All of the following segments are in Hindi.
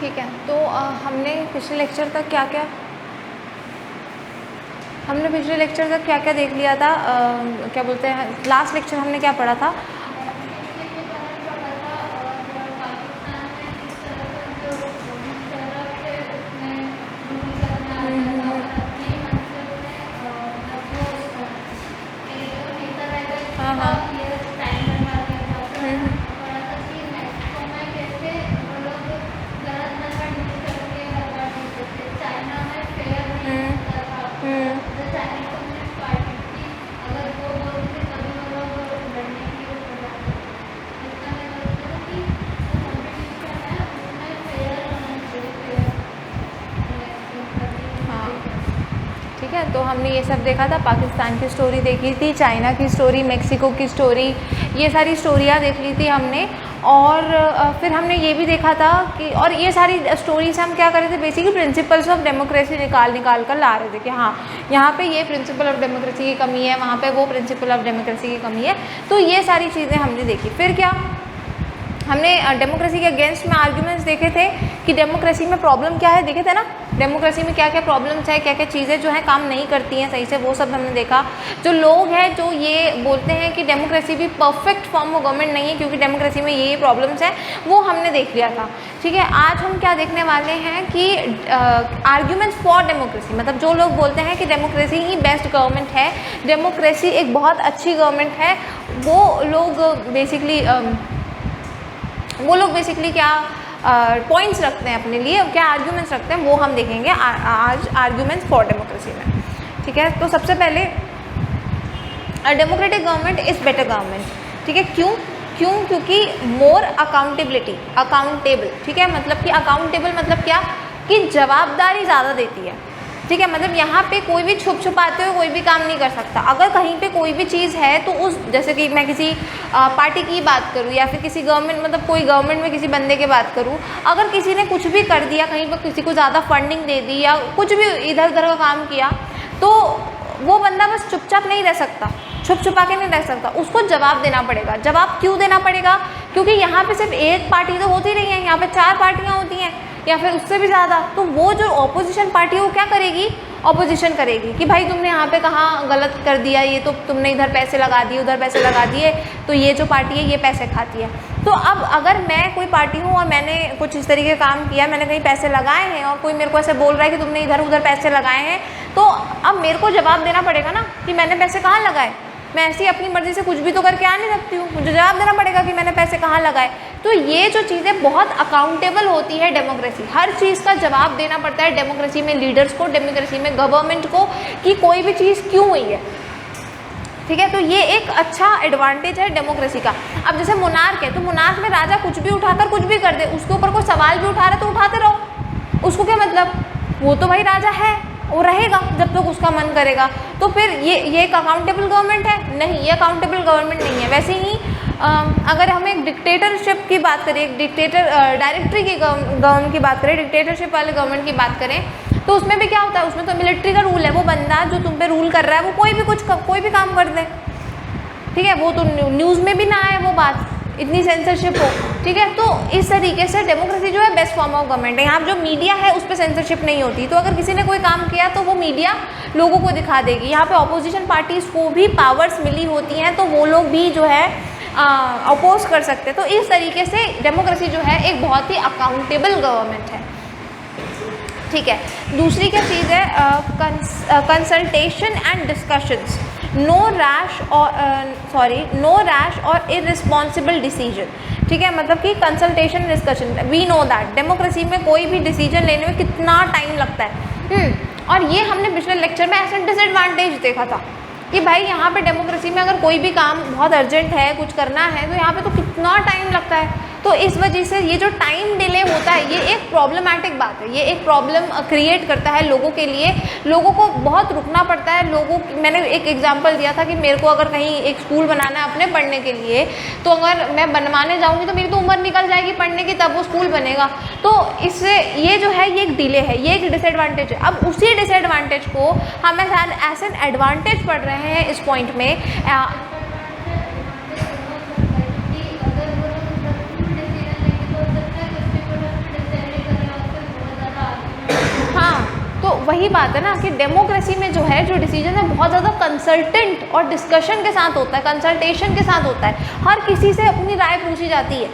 ठीक है, तो हमने पिछले लेक्चर तक क्या क्या देख लिया था, क्या बोलते हैं, लास्ट लेक्चर हमने क्या पढ़ा था? हाँ हाँ ठीक है, तो हमने ये सब देखा था। पाकिस्तान की स्टोरी देखी थी, चाइना की स्टोरी, मेक्सिको की स्टोरी, ये सारी स्टोरियाँ देख ली थी हमने। और फिर हमने ये भी देखा था कि, और ये सारी स्टोरी से हम क्या कर रहे थे, बेसिकली प्रिंसिपल्स ऑफ डेमोक्रेसी निकाल कर ला रहे थे कि हाँ यहाँ पे ये प्रिंसिपल ऑफ डेमोक्रेसी की कमी है, वहाँ पे वो प्रिंसिपल ऑफ डेमोक्रेसी की कमी है। तो ये सारी चीज़ें हमने देखी। फिर क्या हमने डेमोक्रेसी के अगेंस्ट में आर्ग्यूमेंट्स देखे थे कि डेमोक्रेसी में प्रॉब्लम क्या है, देखे थे ना, डेमोक्रेसी में क्या क्या प्रॉब्लम्स है, क्या क्या चीज़ें जो है काम नहीं करती हैं सही से, वो सब हमने देखा। जो लोग हैं जो ये बोलते हैं कि डेमोक्रेसी भी परफेक्ट फॉर्म ऑफ गवर्नमेंट नहीं है क्योंकि डेमोक्रेसी में ये प्रॉब्लम्स हैं, वो हमने देख लिया था। ठीक है, आज हम क्या देखने वाले हैं कि आर्ग्यूमेंट्स फॉर डेमोक्रेसी, मतलब जो लोग बोलते हैं कि डेमोक्रेसी ही बेस्ट गवर्नमेंट है, डेमोक्रेसी एक बहुत अच्छी गवर्नमेंट है, वो लोग बेसिकली क्या पॉइंट्स रखते हैं अपने लिए, क्या आर्ग्यूमेंट्स रखते हैं, वो हम देखेंगे आज आर्ग्यूमेंट्स फॉर डेमोक्रेसी में। ठीक है, तो सबसे पहले democratic government is better government. ठीक है, क्योंकि मोर अकाउंटेबल। ठीक है, मतलब कि अकाउंटेबल मतलब क्या, कि जवाबदारी ज़्यादा देती है। ठीक है, मतलब यहाँ पे कोई भी छुपाते हुए कोई भी काम नहीं कर सकता। अगर कहीं पे कोई भी चीज़ है तो उस, जैसे कि मैं किसी पार्टी की बात करूँ या फिर किसी गवर्नमेंट, मतलब कोई गवर्नमेंट में किसी बंदे की बात करूँ, अगर किसी ने कुछ भी कर दिया, कहीं पर किसी को ज़्यादा फंडिंग दे दी या कुछ भी इधर उधर का काम किया, तो वो बंदा बस चुपचाप नहीं रह सकता, छुपा के नहीं रह सकता, उसको जवाब देना पड़ेगा। जवाब क्यों देना पड़ेगा? क्योंकि यहाँ पे सिर्फ एक पार्टी तो होती नहीं है, यहाँ पे 4 पार्टियाँ होती हैं या फिर उससे भी ज़्यादा। तो वो जो ऑपोजिशन पार्टी है वो क्या करेगी, ऑपोजिशन करेगी कि भाई तुमने यहाँ पे कहाँ गलत कर दिया, ये तो तुमने इधर पैसे लगा दिए, उधर पैसे लगा दिए, तो ये जो पार्टी है ये पैसे खाती है। तो अब अगर मैं कोई पार्टी हूँ और मैंने कुछ इस तरीके का काम किया, मैंने कहीं पैसे लगाए हैं और कोई मेरे को ऐसे बोल रहा है कि तुमने इधर उधर पैसे लगाए हैं, तो अब मेरे को जवाब देना पड़ेगा ना कि मैंने पैसे कहाँ लगाए। मैं ऐसी अपनी मर्ज़ी से कुछ भी तो करके आ नहीं सकती हूँ, मुझे जवाब देना पड़ेगा कि मैंने पैसे कहाँ लगाए। तो ये जो चीज़ें बहुत अकाउंटेबल होती है डेमोक्रेसी, हर चीज़ का जवाब देना पड़ता है डेमोक्रेसी में लीडर्स को, डेमोक्रेसी में गवर्नमेंट को, कि कोई भी चीज़ क्यों हुई है। ठीक है, तो ये एक अच्छा एडवांटेज है डेमोक्रेसी का। अब जैसे मोनार्क है, तो मोनार्क में राजा कुछ भी उठाकर कुछ भी कर दे, उसके ऊपर कोई सवाल भी उठा रहा है तो उठाते रहो, उसको क्या मतलब, वो तो भाई राजा है, वो रहेगा जब तक उसका मन करेगा। तो फिर ये एक अकाउंटेबल गवर्नमेंट है? नहीं, ये अकाउंटेबल गवर्नमेंट नहीं है। वैसे ही अगर हम एक डिक्टेटरशिप की बात करें, एक डायरेक्टरी की गवर्नमेंट की बात करें, डिक्टेटरशिप वाले गवर्नमेंट की बात करें, तो उसमें भी क्या होता है, उसमें तो मिलिट्री का रूल है, वो बंदा जो तुम पे रूल कर रहा है वो कोई भी काम कर दे। ठीक है, वो तो न्यूज़ में भी ना आए वो बात, इतनी सेंसरशिप हो। ठीक है, तो इस तरीके से डेमोक्रेसी जो है बेस्ट फॉर्म ऑफ गवर्नमेंट है। यहाँ जो मीडिया है उस पर सेंसरशिप नहीं होती, तो अगर किसी ने कोई काम किया तो वो मीडिया लोगों को दिखा देगी। यहाँ पे ऑपोजिशन पार्टीज़ को भी पावर्स मिली होती हैं, तो वो लोग भी जो है अपोज कर सकते हैं। तो इस तरीके से डेमोक्रेसी जो है एक बहुत ही अकाउंटेबल गवर्नमेंट है। ठीक है, दूसरी क्या चीज़ है, consultation and discussions, no rash और इररिस्पॉन्सिबल डिसीजन। ठीक है, मतलब कि consultation discussion, we know that democracy में कोई भी डिसीजन लेने में कितना टाइम लगता है। और ये हमने पिछले लेक्चर में ऐसा डिसएडवांटेज देखा था कि भाई यहाँ पे डेमोक्रेसी में अगर कोई भी काम बहुत अर्जेंट है, कुछ करना है, तो यहाँ पे तो कितना टाइम लगता है। तो इस वजह से ये जो टाइम डिले होता है, ये एक प्रॉब्लमैटिक बात है, ये एक प्रॉब्लम क्रिएट करता है लोगों के लिए। लोगों को बहुत रुकना पड़ता है। मैंने एक एग्जांपल दिया था कि मेरे को अगर कहीं एक स्कूल बनाना है अपने पढ़ने के लिए, तो अगर मैं बनवाने जाऊँगी तो मेरी तो उम्र निकल जाएगी पढ़ने की, तब वो स्कूल बनेगा। तो इससे ये जो है ये एक डिले है, ये एक डिसएडवांटेज है। अब उसी डिसएडवांटेज को हम एज एन एडवांटेज पढ़ रहे हैं इस पॉइंट में। वही बात है ना कि डेमोक्रेसी में जो है, जो डिसीजन है बहुत ज़्यादा कंसल्टेंट और डिस्कशन के साथ होता है, कंसल्टेशन के साथ होता है। हर किसी से अपनी राय पूछी जाती है,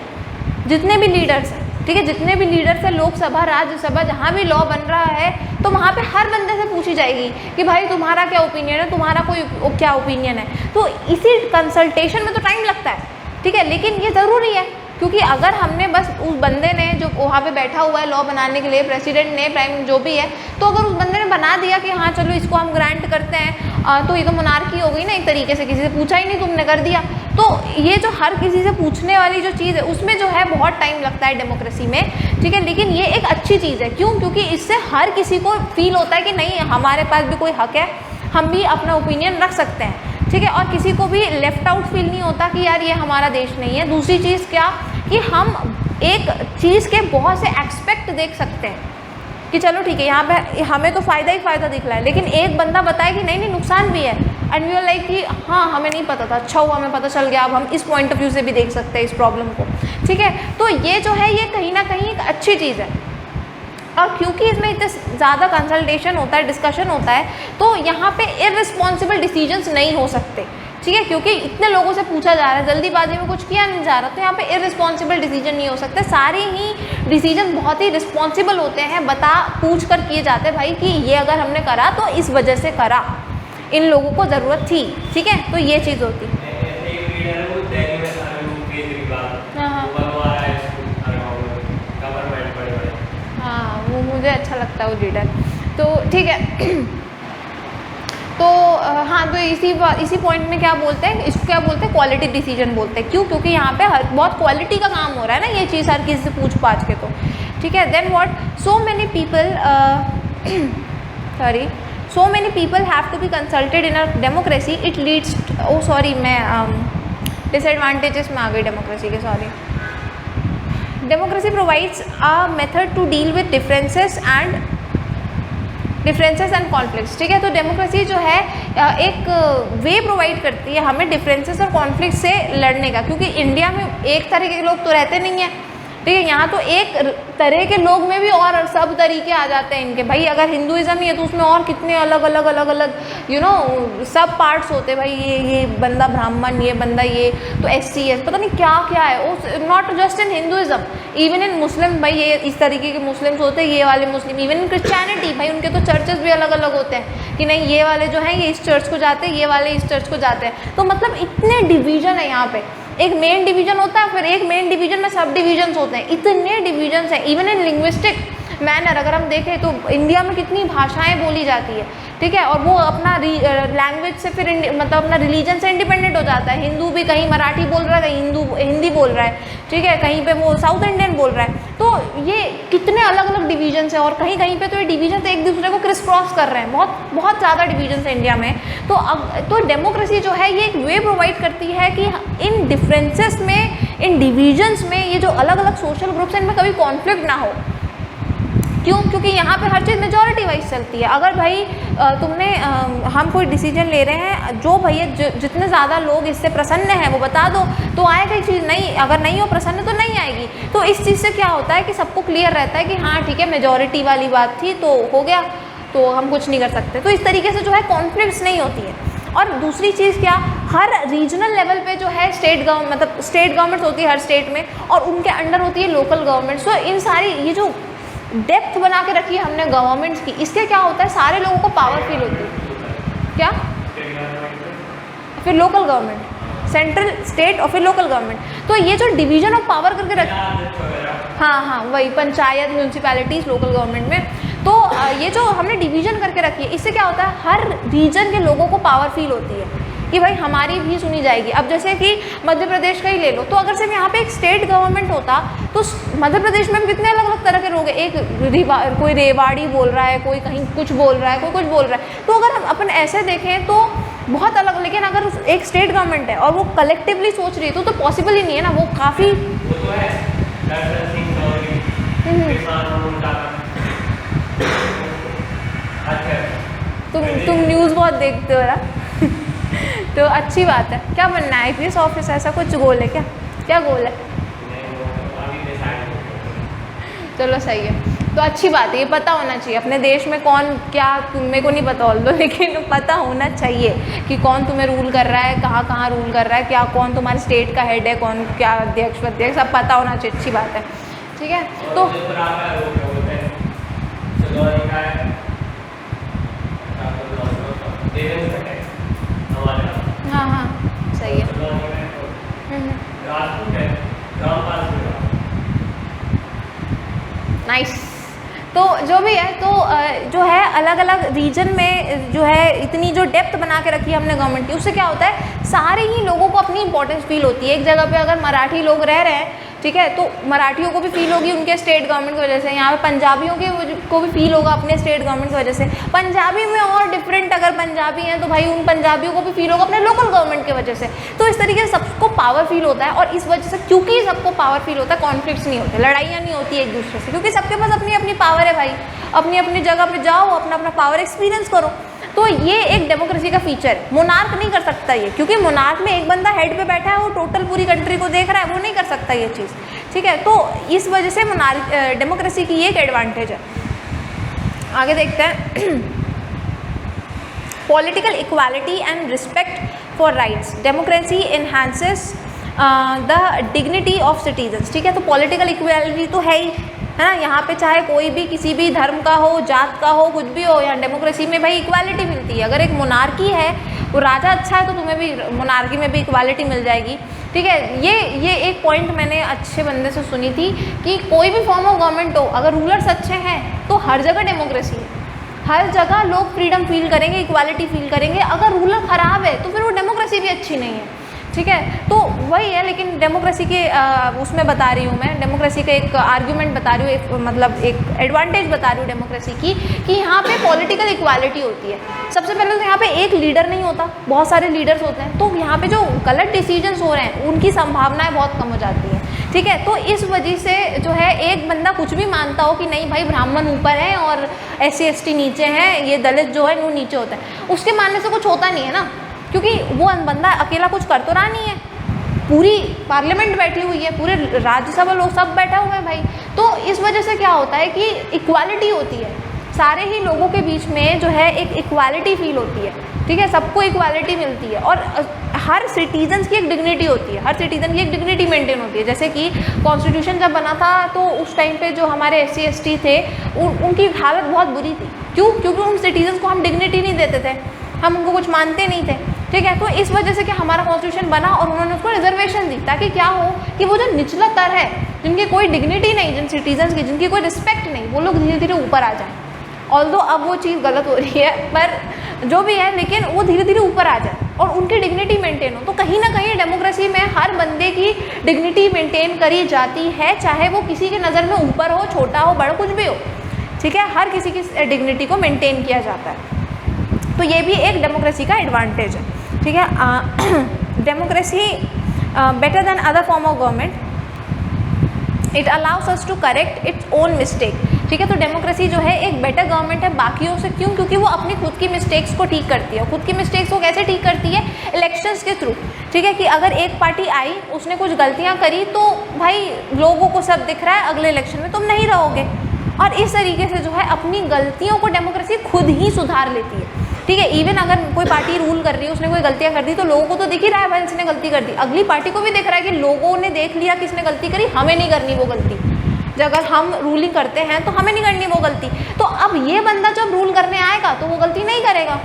जितने भी लीडर्स हैं, ठीक है, जितने भी लीडर्स हैं, लोकसभा, राज्यसभा, जहाँ भी लॉ बन रहा है तो वहाँ पे हर बंदे से पूछी जाएगी कि भाई तुम्हारा क्या ओपिनियन है, तुम्हारा कोई क्या ओपिनियन है। तो इसी कंसल्टेशन में तो टाइम लगता है, ठीक है, लेकिन ये ज़रूरी है, क्योंकि अगर हमने बस उस बंदे ने जो वहाँ पे बैठा हुआ है लॉ बनाने के लिए, प्रेसिडेंट ने, प्राइम जो भी है, तो अगर उस बंदे ने बना दिया कि हाँ चलो इसको हम ग्रांट करते हैं, तो ये तो मोनार्की हो गई ना एक तरीके से, किसी से पूछा ही नहीं, तुमने कर दिया। तो ये जो हर किसी से पूछने वाली जो चीज़ है उसमें जो है बहुत टाइम लगता है डेमोक्रेसी में, ठीक है, लेकिन ये एक अच्छी चीज़ है। क्यों? क्योंकि इससे हर किसी को फील होता है कि नहीं, हमारे पास भी कोई हक है, हम भी अपना ओपिनियन रख सकते हैं, ठीक है, और किसी को भी लेफ्ट आउट फील नहीं होता कि यार ये हमारा देश नहीं है। दूसरी चीज़ क्या कि हम एक चीज़ के बहुत से एस्पेक्ट देख सकते हैं कि चलो ठीक है, यहाँ पे हमें तो फ़ायदा ही फ़ायदा दिख रहा है, लेकिन एक बंदा बताए कि नहीं नहीं नुकसान भी है, एंड वी आर लाइक कि हाँ हमें नहीं पता था, अच्छा हुआ हमें पता चल गया, अब हम इस पॉइंट ऑफ व्यू से भी देख सकते हैं इस प्रॉब्लम को, ठीक है। तो ये जो है ये कहीं ना कहीं एक अच्छी चीज़ है, और क्योंकि इसमें इतने ज़्यादा कंसल्टेशन होता है, डिस्कशन होता है, तो यहाँ पे इररिस्पॉन्सिबल डिसीजंस नहीं हो सकते, ठीक है, क्योंकि इतने लोगों से पूछा जा रहा है, जल्दीबाजी में कुछ किया नहीं जा रहा, तो यहाँ पे इररिस्पॉन्सिबल डिसीजन नहीं हो सकते। सारे ही डिसीजन बहुत ही रिस्पॉन्सिबल होते हैं, पूछ कर किए जाते हैं भाई कि ये अगर हमने करा तो इस वजह से करा, इन लोगों को ज़रूरत थी, ठीक है, तो ये चीज़ होती। हाँ वो मुझे अच्छा लगता है वो लीडर, तो ठीक है। तो हाँ, तो इसी पॉइंट में क्या बोलते हैं, इसको क्या बोलते हैं, क्वालिटी डिसीजन बोलते हैं। क्यों? क्योंकि यहाँ पे बहुत क्वालिटी का काम हो रहा है ना, ये चीज़ हर किसी से पूछ पाछ के, तो ठीक है। Then what, so many people have to be consulted in a democracy, it leads, oh sorry मैं डिसएडवांटेजेस में आ गई डेमोक्रेसी के, sorry. Democracy provides a method to deal with differences and conflicts, ठीक है। तो डेमोक्रेसी जो है एक वे प्रोवाइड करती है हमें डिफरेंसेस और कॉन्फ्लिक्ट से लड़ने का, क्योंकि इंडिया में एक तरह के लोग तो रहते नहीं हैं, ठीक है, यहाँ तो एक तरह के लोग में भी और सब तरीके आ जाते हैं इनके, भाई अगर हिंदुइज्म ही है तो उसमें और कितने अलग अलग यू नो सब पार्ट्स होते हैं, भाई ये बंदा ब्राह्मण, ये बंदा ये तो SC है, पता नहीं क्या क्या है, not just in Hinduism, even in Muslim, भाई ये इस तरीके के मुस्लिम्स होते हैं, ये वाले मुस्लिम, इवन इन क्रिश्चियनिटी, भाई उनके तो चर्चेस भी अलग अलग होते हैं कि नहीं ये वाले जो हैं ये इस चर्च को जाते हैं, ये वाले इस चर्च को जाते हैं, तो मतलब इतने डिवीज़न है यहाँ पे, एक मेन डिवीजन होता है, फिर एक मेन डिवीजन में सब डिवीजन्स होते हैं, इतने डिवीजन्स हैं। इवन इन लिंग्विस्टिक मैनर अगर हम देखें तो इंडिया में कितनी भाषाएं बोली जाती है, ठीक है, और वो अपना लैंग्वेज से फिर मतलब अपना रिलीजन से इंडिपेंडेंट हो जाता है। हिंदू भी कहीं मराठी बोल रहा है, कहीं हिंदी बोल रहा है, ठीक है, कहीं पे वो साउथ इंडियन बोल रहा है, तो ये कितने अलग अलग डिवीजन्स हैं, और कहीं कहीं पे तो ये डिवीजन एक दूसरे को क्रिस क्रॉस कर रहे हैं, बहुत बहुत ज़्यादा डिवीजन्स हैं इंडिया में। तो डेमोक्रेसी जो है ये एक वे प्रोवाइड करती है कि इन डिफरेंसेस में, इन डिवीजन्स में, ये जो अलग अलग सोशल ग्रुप्स हैं इनमें कभी कॉन्फ्लिक्ट ना हो। क्यों? क्योंकि यहाँ पे हर चीज़ मेजॉरिटी वाइज चलती है। अगर भाई हम कोई डिसीजन ले रहे हैं, जो भैया जितने ज़्यादा लोग इससे प्रसन्न हैं वो बता दो, तो आएगा ही चीज़, नहीं अगर नहीं हो प्रसन्न तो नहीं आएगी। तो इस चीज़ से क्या होता है कि सबको क्लियर रहता है कि हाँ ठीक है, मेजॉरिटी वाली बात थी तो हो गया, तो हम कुछ नहीं कर सकते। तो इस तरीके से जो है कॉन्फ्लिक्ट्स नहीं होती है। और दूसरी चीज़ क्या, हर रीजनल लेवल पे जो है स्टेट गवर्नमेंट्स होती है हर स्टेट में, और उनके अंडर होती है लोकल गवर्नमेंट्स। तो इन सारी ये जो डेप्थ बना के रखी है हमने गवर्नमेंट्स की, इससे क्या होता है सारे लोगों को पावर फील होती है। क्या? फिर लोकल गवर्नमेंट, सेंट्रल, स्टेट और फिर लोकल गवर्नमेंट। तो ये जो डिवीजन ऑफ पावर करके रखी, हाँ वही पंचायत, म्यूनसिपैलिटीज़, लोकल गवर्नमेंट में, तो ये जो हमने डिवीजन करके रखी है, इससे क्या होता है हर रीजन के लोगों को पावर फील होती है कि भाई हमारी भी सुनी जाएगी। अब जैसे कि मध्य प्रदेश का ही ले लो, तो अगर सिर्फ यहाँ पे एक स्टेट गवर्नमेंट होता तो मध्य प्रदेश में भी कितने अलग अलग तरह के लोग हैं, एक कोई रेवाड़ी बोल रहा है, कोई कहीं कुछ बोल रहा है, कोई कुछ बोल रहा है। तो अगर हम अपन ऐसे देखें तो बहुत अलग, लेकिन अगर एक स्टेट गवर्नमेंट है और वो कलेक्टिवली सोच रही है तो पॉसिबल ही नहीं है ना, वो काफ़ी तुम न्यूज़ बहुत देखते हो ना तो अच्छी बात है। क्या बनना है, IPS ऑफिस, ऐसा कुछ गोल है क्या? क्या गोल है? चलो सही है। तो अच्छी बात है, ये पता होना चाहिए अपने देश में कौन क्या, मेरे को नहीं पता ऑल दो, लेकिन पता होना चाहिए कि कौन तुम्हें रूल कर रहा है, कहाँ कहाँ रूल कर रहा है, क्या कौन तुम्हारे स्टेट का हेड है, कौन क्या अध्यक्ष अध्यक्ष, सब पता होना चाहिए, अच्छी बात है। ठीक है, तो हाँ हाँ सही है। नाइस। तो जो भी है, तो जो है अलग अलग रीजन में जो है इतनी जो डेप्थ बना के रखी है हमने गवर्नमेंट की, उससे क्या होता है सारे ही लोगों को अपनी इंपॉर्टेंस फील होती है। एक जगह पे अगर मराठी लोग रह रहे हैं, ठीक है, तो मराठियों को भी फील होगी उनके स्टेट गवर्नमेंट की वजह से, यहाँ पे पंजाबियों को भी फील होगा अपने स्टेट गवर्नमेंट की वजह से, पंजाबी में और डिफरेंट अगर पंजाबी हैं तो भाई उन पंजाबियों को भी फील होगा अपने लोकल गवर्नमेंट की वजह से। तो इस तरीके से सबको पावर फील होता है, और इस वजह से क्योंकि सबको पावर फील होता है कॉन्फ्लिक्ट्स नहीं होते, लड़ाइयाँ नहीं होती एक दूसरे से, क्योंकि सबके पास अपनी अपनी पावर है भाई, अपनी अपनी जगह पे जाओ, अपना अपना पावर एक्सपीरियंस करो। तो ये एक डेमोक्रेसी का फीचर है, मोनार्क नहीं कर सकता ये, क्योंकि मोनार्क में एक बंदा हेड पे बैठा है, वो टोटल पूरी कंट्री को देख रहा है, वो नहीं कर सकता ये चीज़। ठीक है, तो इस वजह से डेमोक्रेसी की ये एक एडवांटेज है। आगे देखते हैं political equality and respect for rights, democracy enhances the dignity of citizens. ठीक है, तो पॉलिटिकल इक्वालिटी तो है ही, है ना, यहाँ पे चाहे कोई भी किसी भी धर्म का हो, जात का हो, कुछ भी हो, यहाँ डेमोक्रेसी में भाई इक्वालिटी मिलती है। अगर एक मोनार्की है, वो राजा अच्छा है, तो तुम्हें भी मोनार्की में भी इक्वालिटी मिल जाएगी। ठीक है, ये एक पॉइंट मैंने अच्छे बंदे से सुनी थी कि कोई भी फॉर्म ऑफ गवर्नमेंट हो, अगर रूलर्स अच्छे हैं तो हर जगह डेमोक्रेसी है, हर जगह लोग फ्रीडम फील करेंगे, इक्वालिटी फील करेंगे। अगर रूलर ख़राब है तो फिर वो डेमोक्रेसी भी अच्छी नहीं है। ठीक है, तो वही है, लेकिन डेमोक्रेसी के उसमें बता रही हूँ मैं, डेमोक्रेसी का एक आर्ग्यूमेंट बता रही हूँ, एक मतलब एक एडवांटेज बता रही हूँ डेमोक्रेसी की, कि यहाँ पे पॉलिटिकल इक्वालिटी होती है। सबसे पहले तो यहाँ पे एक लीडर नहीं होता, बहुत सारे लीडर्स होते हैं, तो यहाँ पे जो गलत डिसीजंस हो रहे हैं उनकी संभावनाएं बहुत कम हो जाती हैं। ठीक है, तो इस वजह से जो है एक बंदा कुछ भी मानता हो कि नहीं भाई ब्राह्मण ऊपर है और SC ST नीचे हैं, ये दलित जो है वो नीचे होता है, उसके मानने से कुछ होता नहीं है ना, क्योंकि वो बंदा अकेला कुछ कर तो रहा नहीं है, पूरी पार्लियामेंट बैठी हुई है, पूरे राज्यसभा लोग सब बैठा हुआ है भाई। तो इस वजह से क्या होता है कि इक्वालिटी होती है, सारे ही लोगों के बीच में जो है एक इक्वालिटी फील होती है। ठीक है, सबको इक्वालिटी मिलती है, और हर सिटीजन्स की एक डिग्निटी होती है, हर सिटीजन की एक डिग्निटी मेंटेन होती है। जैसे कि कॉन्स्टिट्यूशन जब बना था तो उस टाइम पे जो हमारे SC ST थे उनकी हालत बहुत बुरी थी। क्यों? क्योंकि उन सिटीजन्स को हम डिग्निटी नहीं देते थे, हम उनको कुछ मानते नहीं थे। ठीक है, तो इस वजह से कि हमारा कॉन्स्टिट्यूशन बना और उन्होंने उसको रिजर्वेशन दी, ताकि क्या हो कि वो जो निचला तर है, जिनकी कोई डिग्निटी नहीं, जिन सिटीजन्स की जिनकी कोई रिस्पेक्ट नहीं, वो लोग धीरे धीरे ऊपर आ जाएं। ऑल्दो अब वो चीज़ गलत हो रही है, पर जो भी है, लेकिन वो धीरे धीरे ऊपर आ जाए और उनकी डिग्निटी मेंटेन हो। तो कहीं ना कहीं डेमोक्रेसी में हर बंदे की डिग्निटी मेंटेन करी जाती है, चाहे वो किसी की नज़र में ऊपर हो, छोटा हो, बड़ा, कुछ भी हो। ठीक है, हर किसी की डिग्निटी को मेंटेन किया जाता है। तो ये भी एक डेमोक्रेसी का एडवांटेज है। ठीक है, democracy better than other form of government, it allows us to correct its own mistake. ठीक है, तो डेमोक्रेसी जो है एक बेटर गवर्नमेंट है बाकियों से। क्यों? क्योंकि वो अपनी खुद की मिस्टेक्स को ठीक करती है। खुद की मिस्टेक्स को कैसे ठीक करती है? इलेक्शंस के थ्रू। ठीक है, कि अगर एक पार्टी आई, उसने कुछ गलतियाँ करी, तो भाई लोगों को सब दिख रहा है, अगले इलेक्शन में तुम नहीं रहोगे, और इस तरीके से जो है अपनी गलतियों को डेमोक्रेसी खुद ही सुधार लेती है। ठीक है, इवन अगर कोई पार्टी रूल कर रही है, उसने कोई गलतियां कर दी, तो लोगों को तो दिख ही रहा है भाई इसने गलती कर दी, अगली पार्टी को भी दिख रहा है कि लोगों ने देख लिया किसने गलती करी, हमें नहीं करनी वो गलती। जब अगर हम रूलिंग करते हैं तो हमें नहीं करनी वो गलती। तो अब ये बंदा जब रूल करने आएगा तो वो गलती नहीं करेगा,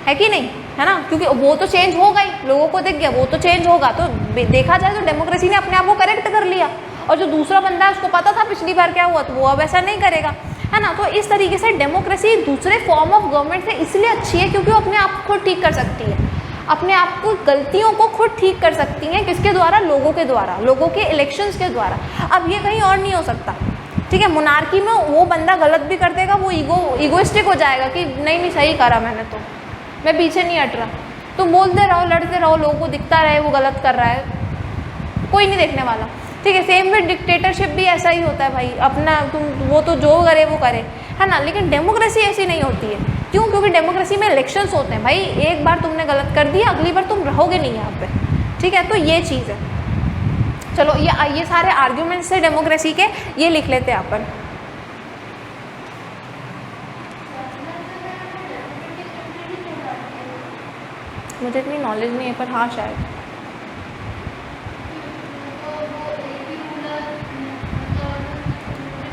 है कि नहीं, है ना, क्योंकि वो तो चेंज होगा ही, लोगों को दिख गया, वो तो चेंज होगा। तो देखा जाए तो डेमोक्रेसी ने अपने आप को करेक्ट कर लिया, और जो दूसरा बंदा है उसको पता था पिछली बार क्या हुआ, तो वो अब ऐसा नहीं करेगा, है ना। तो इस तरीके से डेमोक्रेसी दूसरे फॉर्म ऑफ गवर्नमेंट से इसलिए अच्छी है क्योंकि वो अपने आप को ठीक कर सकती है, अपने आप को गलतियों को खुद ठीक कर सकती हैं। किसके द्वारा? लोगों के द्वारा, लोगों के इलेक्शंस के द्वारा। अब ये कहीं और नहीं हो सकता। ठीक है, मोनार्की में वो बंदा गलत भी कर देगा, वो ईगोइस्टिक हो जाएगा कि नहीं सही करा मैंने, तो मैं पीछे नहीं हट रहा। तो बोलते रहो, लड़ते रहो, लोगों को दिखता रहे वो गलत कर रहा है, कोई नहीं देखने वाला। ठीक है, सेम विद डिक्टेटरशिप भी ऐसा ही होता है भाई, अपना तुम वो तो जो करे वो करे, है ना। लेकिन डेमोक्रेसी ऐसी नहीं होती है। क्यों? क्योंकि डेमोक्रेसी में इलेक्शंस होते हैं भाई, एक बार तुमने गलत कर दिया, अगली बार तुम रहोगे नहीं यहाँ पे। ठीक है, तो ये चीज़ है। चलो ये सारे आर्ग्यूमेंट्स है डेमोक्रेसी के, ये लिख लेते हैं अपन। मुझे इतनी नॉलेज नहीं है, पर हाँ शायद।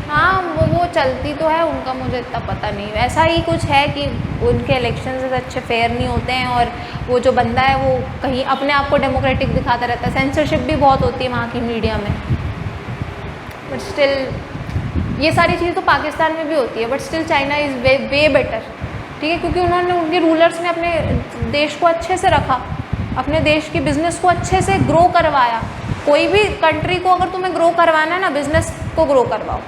हाँ वो चलती तो है, उनका मुझे इतना पता नहीं। ऐसा ही कुछ है कि उनके इलेक्शंस अच्छे फेयर नहीं होते हैं, और वो जो बंदा है वो कहीं अपने आप को डेमोक्रेटिक दिखाता रहता है। सेंसरशिप भी बहुत होती है वहाँ की मीडिया में, बट स्टिल ये सारी चीज़ तो पाकिस्तान में भी होती है, but still China is way better, ठीक है, क्योंकि उन्होंने, उनके रूलर्स ने अपने देश को अच्छे से रखा, अपने देश की बिज़नेस को अच्छे से ग्रो करवाया। कोई भी कंट्री को अगर तुम्हें ग्रो करवाना है ना, बिज़नेस को ग्रो करवाओ।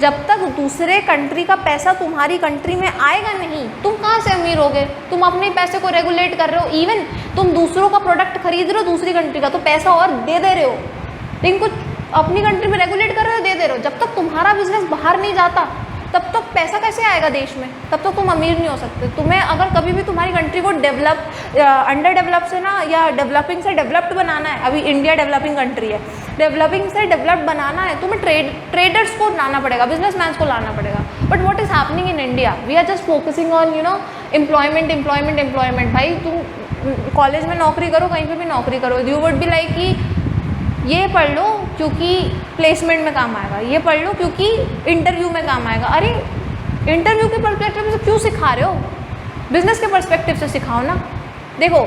जब तक दूसरे कंट्री का पैसा तुम्हारी कंट्री में आएगा नहीं, तुम कहाँ से अमीर होगे? तुम अपने पैसे को रेगुलेट कर रहे हो, इवन तुम दूसरों का प्रोडक्ट खरीद रहे हो दूसरी कंट्री का, तो पैसा और दे रहे हो, लेकिन कुछ अपनी कंट्री में रेगुलेट कर रहे हो, दे रहे हो। जब तक तुम्हारा बिजनेस बाहर नहीं जाता, तब तक पैसा कैसे आएगा देश में? तब तक तुम अमीर नहीं हो सकते। तुम्हें अगर कभी भी तुम्हारी कंट्री को अंडर डेवलप से ना, या डेवलपिंग से डेवलप्ड बनाना है, अभी इंडिया डेवलपिंग कंट्री है, डेवलपिंग से डेवलप्ड बनाना है, तुम्हें ट्रेडर्स को लाना पड़ेगा, बिजनेसमैन को लाना पड़ेगा। But what is happening in India? We are just focusing on employment. भाई तुम कॉलेज में नौकरी करो, कहीं पर भी नौकरी करो, यू वुड बी लाइक कि ये पढ़ लो क्योंकि प्लेसमेंट में काम आएगा, ये पढ़ लो क्योंकि इंटरव्यू में काम आएगा। अरे इंटरव्यू के पर्सपेक्टिव से क्यों सिखा रहे हो? बिजनेस के पर्सपेक्टिव से सिखाओ ना। देखो,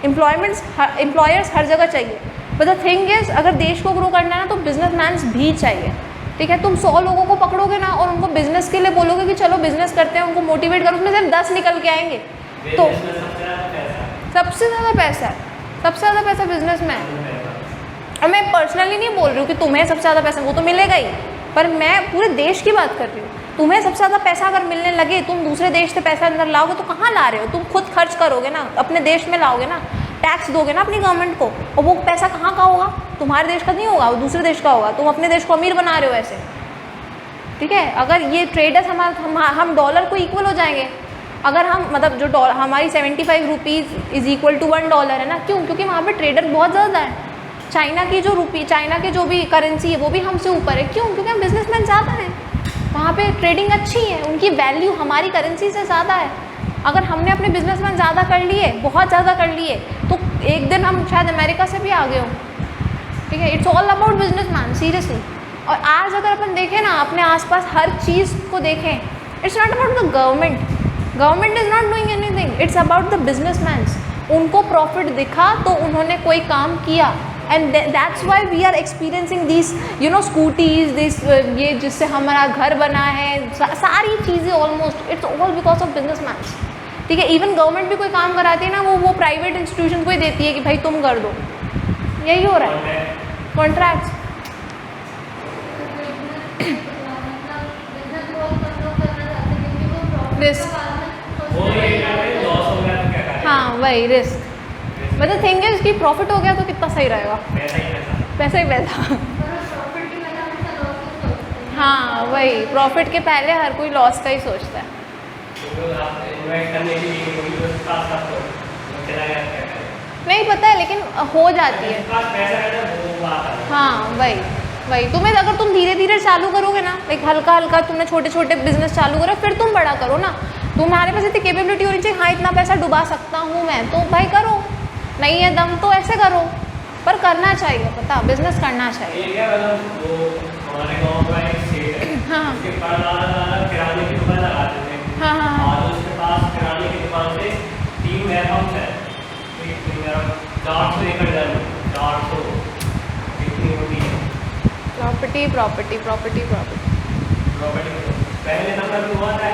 एम्प्लॉयर्स हर जगह चाहिए, बट द थिंग इज, अगर देश को ग्रो करना है ना, तो बिजनेसमैन्स भी चाहिए, ठीक है। तुम 100 लोगों को पकड़ोगे ना और उनको बिजनेस के लिए बोलोगे कि चलो बिजनेस करते हैं, उनको मोटिवेट करो, उसमें सिर्फ 10 निकल के आएंगे। तो सबसे ज़्यादा पैसा है, सबसे ज़्यादा पैसा बिजनेस में है। और मैं पर्सनली नहीं बोल रही हूँ कि तुम्हें सबसे ज़्यादा पैसा, वो तो मिलेगा ही, पर मैं पूरे देश की बात कर रही हूँ। तुम्हें सबसे ज़्यादा पैसा अगर मिलने लगे, तुम दूसरे देश से पैसा अंदर लाओगे तो कहाँ ला रहे हो? तुम खुद खर्च करोगे ना, अपने देश में लाओगे ना, टैक्स दोगे ना अपनी गवर्नमेंट को, और वो पैसा कहाँ का होगा? तुम्हारे देश का नहीं होगा, वो दूसरे देश का होगा। तुम अपने देश को अमीर बना रहे हो ऐसे, ठीक है। अगर ये ट्रेडर्स हम डॉलर को इक्वल हो जाएंगे, अगर हम मतलब जो हमारी 75 रुपीज़ इज़ इक्वल टू $1 है ना। क्यों? क्योंकि वहाँ पर ट्रेडर बहुत ज़्यादा है। चाइना की चाइना के जो भी करेंसी है वो भी हमसे ऊपर है। क्यों? क्योंकि हम बिजनेसमैन ज़्यादा हैं, वहाँ पे ट्रेडिंग अच्छी है, उनकी वैल्यू हमारी करेंसी से ज़्यादा है। अगर हमने अपने बिजनेसमैन ज़्यादा कर लिए, बहुत ज़्यादा कर लिए, तो एक दिन हम शायद अमेरिका से भी आगे हों, ठीक है। It's all about businessman, seriously. और आज अगर अपन देखें ना, अपने आसपास हर चीज़ को देखें, it's not about the government is not doing anything, it's about the businessmans. उनको प्रॉफिट दिखा तो उन्होंने कोई काम किया, and that's why we are experiencing this scooties, this ये जिससे हमारा घर बना है, सारी चीज़ें almost it's all because of businessmans, ठीक है। इवन गवर्नमेंट भी कोई काम कराती है ना, वो प्राइवेट इंस्टीट्यूशन को ही देती है कि भाई तुम कर दो। यही हो रहा है, कॉन्ट्रैक्ट्स। रिस्क, हाँ वही रिस्क। मतलब थिंग है, इसकी प्रॉफिट हो गया तो कितना सही रहेगा, पैसा ही पैसा। हाँ वही, प्रॉफिट के पहले हर कोई लॉस का ही सोचता है। नहीं पता है, लेकिन हो जाती है। हाँ वही तुम्हें, अगर तुम धीरे धीरे चालू करोगे ना, एक हल्का हल्का तुमने छोटे छोटे बिजनेस चालू करो, फिर तुम बड़ा करो ना। तुम्हारे पास इतनी कैपेबिलिटी होनी चाहिए, हाँ इतना पैसा डुबा सकता हूँ मैं, तो भाई करो। नहीं है दम तो ऐसे करो, पर करना चाहिए, पता बिजनेस करना चाहिए। हाँ किराने की दुकान लगाते थे, हाँ और उसके पास किराने की दुकान से 3 वेयरहाउस है, 400 एकड़ जमीन, 400 कितनी होती है प्रॉपर्टी। पहले नंबर पे हुआ था,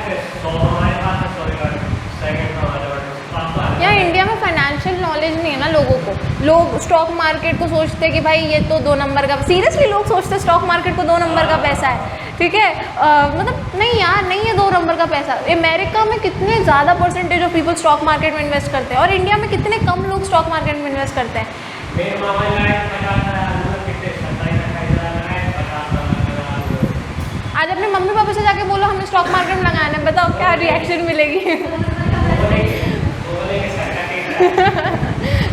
100 हमारे पास है, 100 एकड़ सेकंड पे हमारे पास। यहाँ इंडिया में फाइनेंशियल नॉलेज नहीं है ना लोगों को। लोग स्टॉक मार्केट को सोचते हैं कि भाई ये तो 2 नंबर का, सीरियसली लोग सोचते हैं स्टॉक मार्केट को 2 नंबर का पैसा है, ठीक है। मतलब नहीं यार, नहीं है 2 नंबर का पैसा। अमेरिका में कितने ज़्यादा percentage of people stock market में इन्वेस्ट करते हैं, और इंडिया में कितने कम लोग स्टॉक मार्केट में इन्वेस्ट करते हैं। मेरे मामा ने 50,000 आज अपने मम्मी पापा से जाके बोलो हमें स्टॉक मार्केट में लगाना है, बताओ क्या रिएक्शन मिलेगी।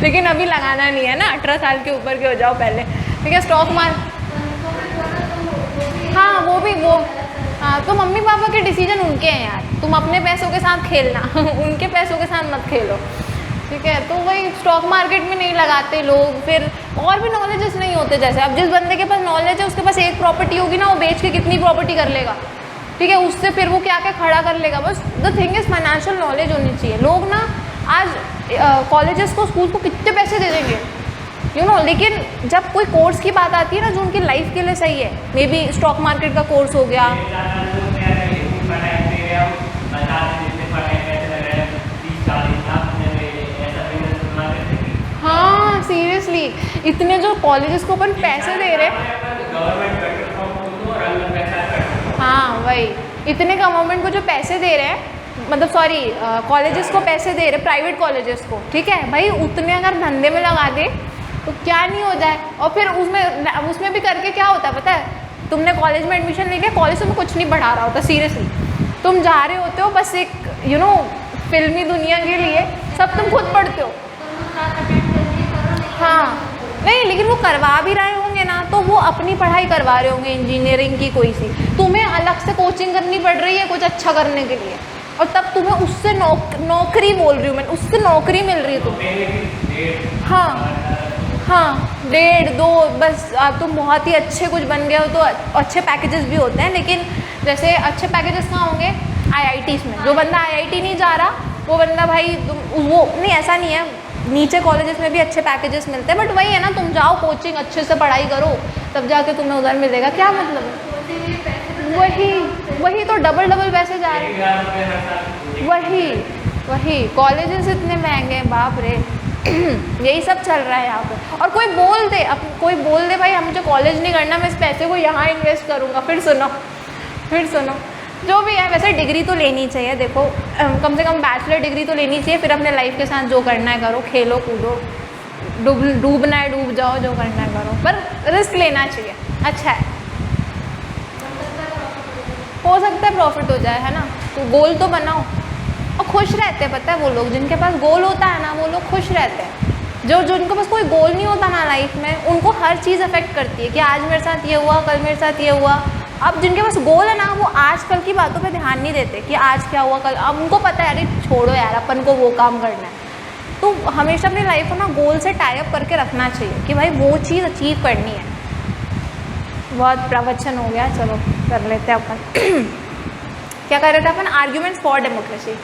लेकिन अभी लगाना नहीं है ना, 18 साल के ऊपर के हो जाओ पहले, ठीक है। स्टॉक मार्केट, हाँ हाँ, तो मम्मी पापा के डिसीजन उनके हैं यार, तुम अपने पैसों के साथ खेलना, उनके पैसों के साथ मत खेलो, ठीक है, तो वही स्टॉक मार्केट में नहीं लगाते लोग, फिर और भी नॉलेजेस नहीं होते। जैसे अब जिस बंदे के पास नॉलेज है उसके पास एक प्रॉपर्टी होगी ना, वो बेच के कितनी प्रॉपर्टी कर लेगा, ठीक है, उससे फिर वो क्या क्या खड़ा कर लेगा। बस the thing is financial knowledge होनी चाहिए। लोग ना आज कॉलेजेस को, स्कूल को कितने पैसे दे देंगे, यू नो, लेकिन जब कोई कोर्स की बात आती है ना जो उनकी लाइफ के लिए सही है, मे बी स्टॉक मार्केट का कोर्स हो गया, हाँ सीरियसली, इतने जो कॉलेजेस को अपन पैसे दे रहे हैं, हाँ वही, इतने गवर्नमेंट को जो पैसे दे रहे हैं, मतलब सॉरी कॉलेजेस को पैसे दे रहे, प्राइवेट कॉलेजेस को, ठीक है भाई, उतने अगर धंधे में लगा दे तो क्या नहीं हो जाए। और फिर उसमें भी करके क्या होता है पता है, तुमने कॉलेज में एडमिशन ले लिया, कॉलेज में कुछ नहीं पढ़ा रहा होता, सीरियसली तुम जा रहे होते हो बस एक यू नो फिल्मी दुनिया के लिए, सब तुम खुद पढ़ते हो। हाँ नहीं, लेकिन वो करवा भी रहे होंगे ना, तो वो अपनी पढ़ाई करवा रहे होंगे इंजीनियरिंग की कोई सी, तुम्हें अलग से कोचिंग करनी पड़ रही है कुछ अच्छा करने के लिए, और तब तुम्हें उससे नौकरी बोल रही हूँ मैं, उससे नौकरी मिल रही है तुम्हें। हाँ हाँ, 1.5-2 बस, तुम बहुत ही अच्छे कुछ बन गए हो तो अच्छे पैकेजेस भी होते हैं, लेकिन जैसे अच्छे पैकेजेस कहाँ होंगे, IITs में। जो बंदा IIT नहीं जा रहा वो बंदा भाई वो नहीं, ऐसा नहीं है, नीचे कॉलेजेस में भी अच्छे पैकेजेस मिलते हैं, बट वही है ना, तुम जाओ कोचिंग अच्छे से पढ़ाई करो तब जाके तुम्हें उधर मिलेगा, क्या मतलब है, वही तो डबल पैसे जा रहे हैं, वही कॉलेजेस इतने महंगे हैं, बाप रे। यही सब चल रहा है यहाँ पे। और कोई बोल दे भाई हम मुझे कॉलेज नहीं करना, मैं इस पैसे को यहाँ इन्वेस्ट करूँगा, फिर सुनो जो भी है। वैसे डिग्री तो लेनी चाहिए, देखो कम से कम बैचलर डिग्री तो लेनी चाहिए, फिर अपने लाइफ के साथ जो करना है करो, खेलो कूदो, डूबना है डूब जाओ, जो करना है करो, पर रिस्क लेना चाहिए, अच्छा है, हो सकता है प्रॉफिट हो जाए, है ना। तो गोल तो बनाओ, और खुश रहते हैं, पता है वो लोग जिनके पास गोल होता है ना, वो लोग खुश रहते हैं। जो जिनके पास कोई गोल नहीं होता ना लाइफ में, उनको हर चीज़ अफेक्ट करती है कि आज मेरे साथ ये हुआ, कल मेरे साथ ये हुआ। अब जिनके पास गोल है ना, वो आज कल की बातों पे ध्यान नहीं देते कि आज क्या हुआ कल, अब उनको पता है अरे छोड़ो यार, अपन को वो काम करना है। तो हमेशा अपनी लाइफ को ना गोल से टाई अप करके रखना चाहिए कि भाई वो चीज़ अचीव करनी है। बहुत प्रवचन हो गया, चलो कर लेते हैं अपन। क्या कर रहे थे अपन, आर्ग्यूमेंट्स फॉर डेमोक्रेसी।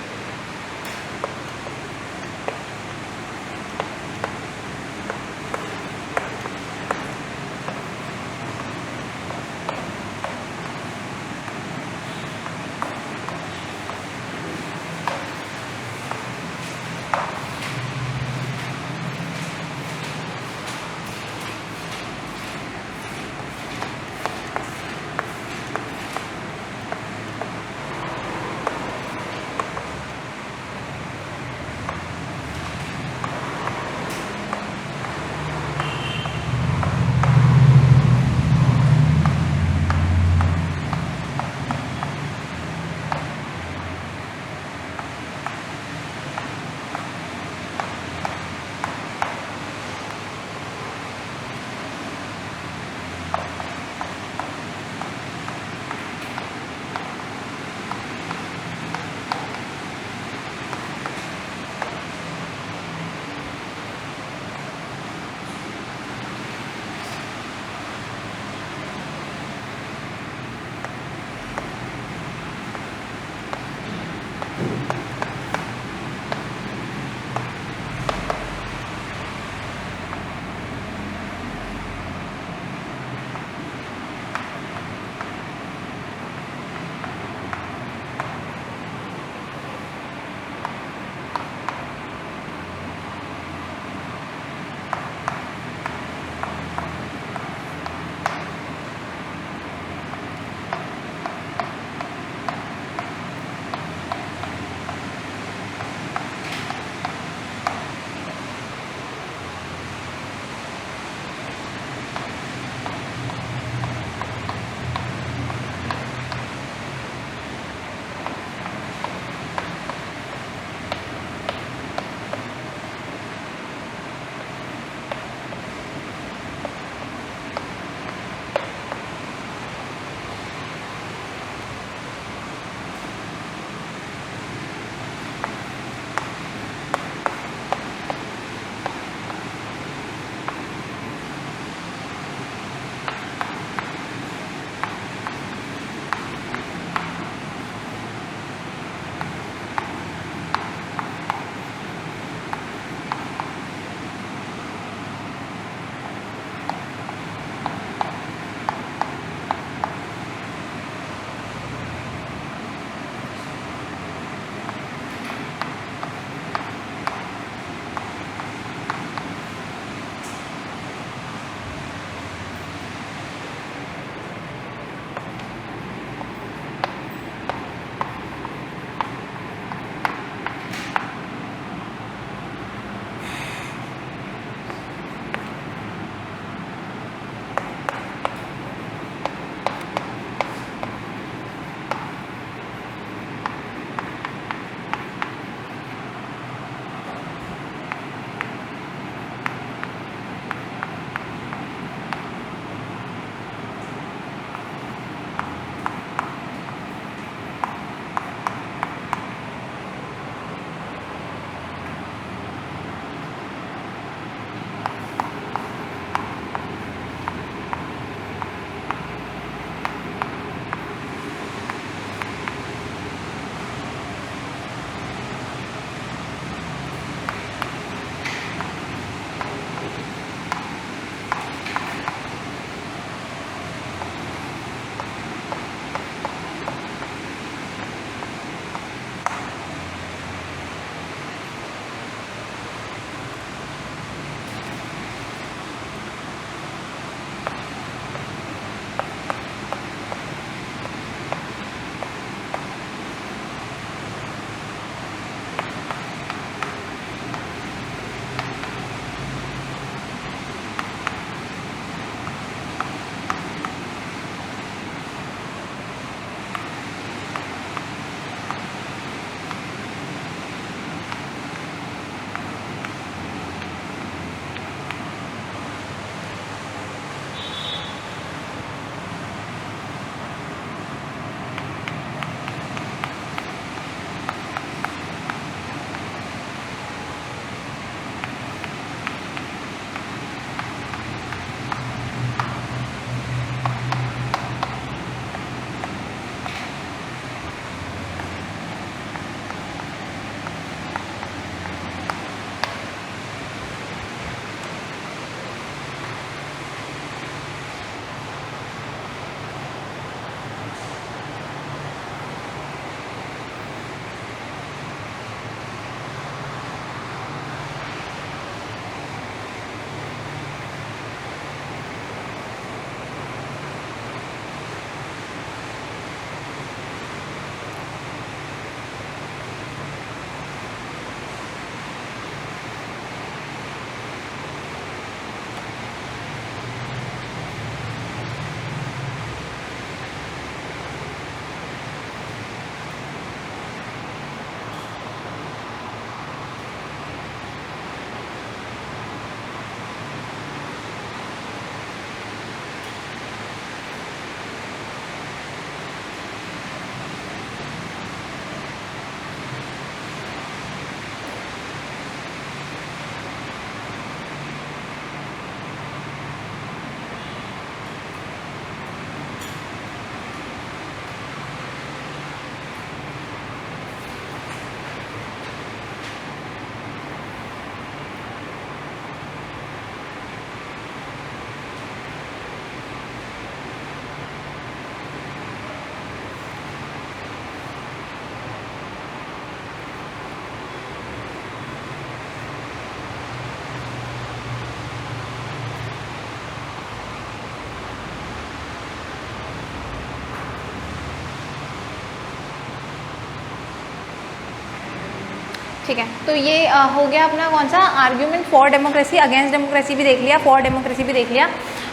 ठीक है, तो ये हो गया अपना कौन सा argument for democracy, against democracy भी देख लिया, फॉर डेमोक्रेसी भी देख लिया।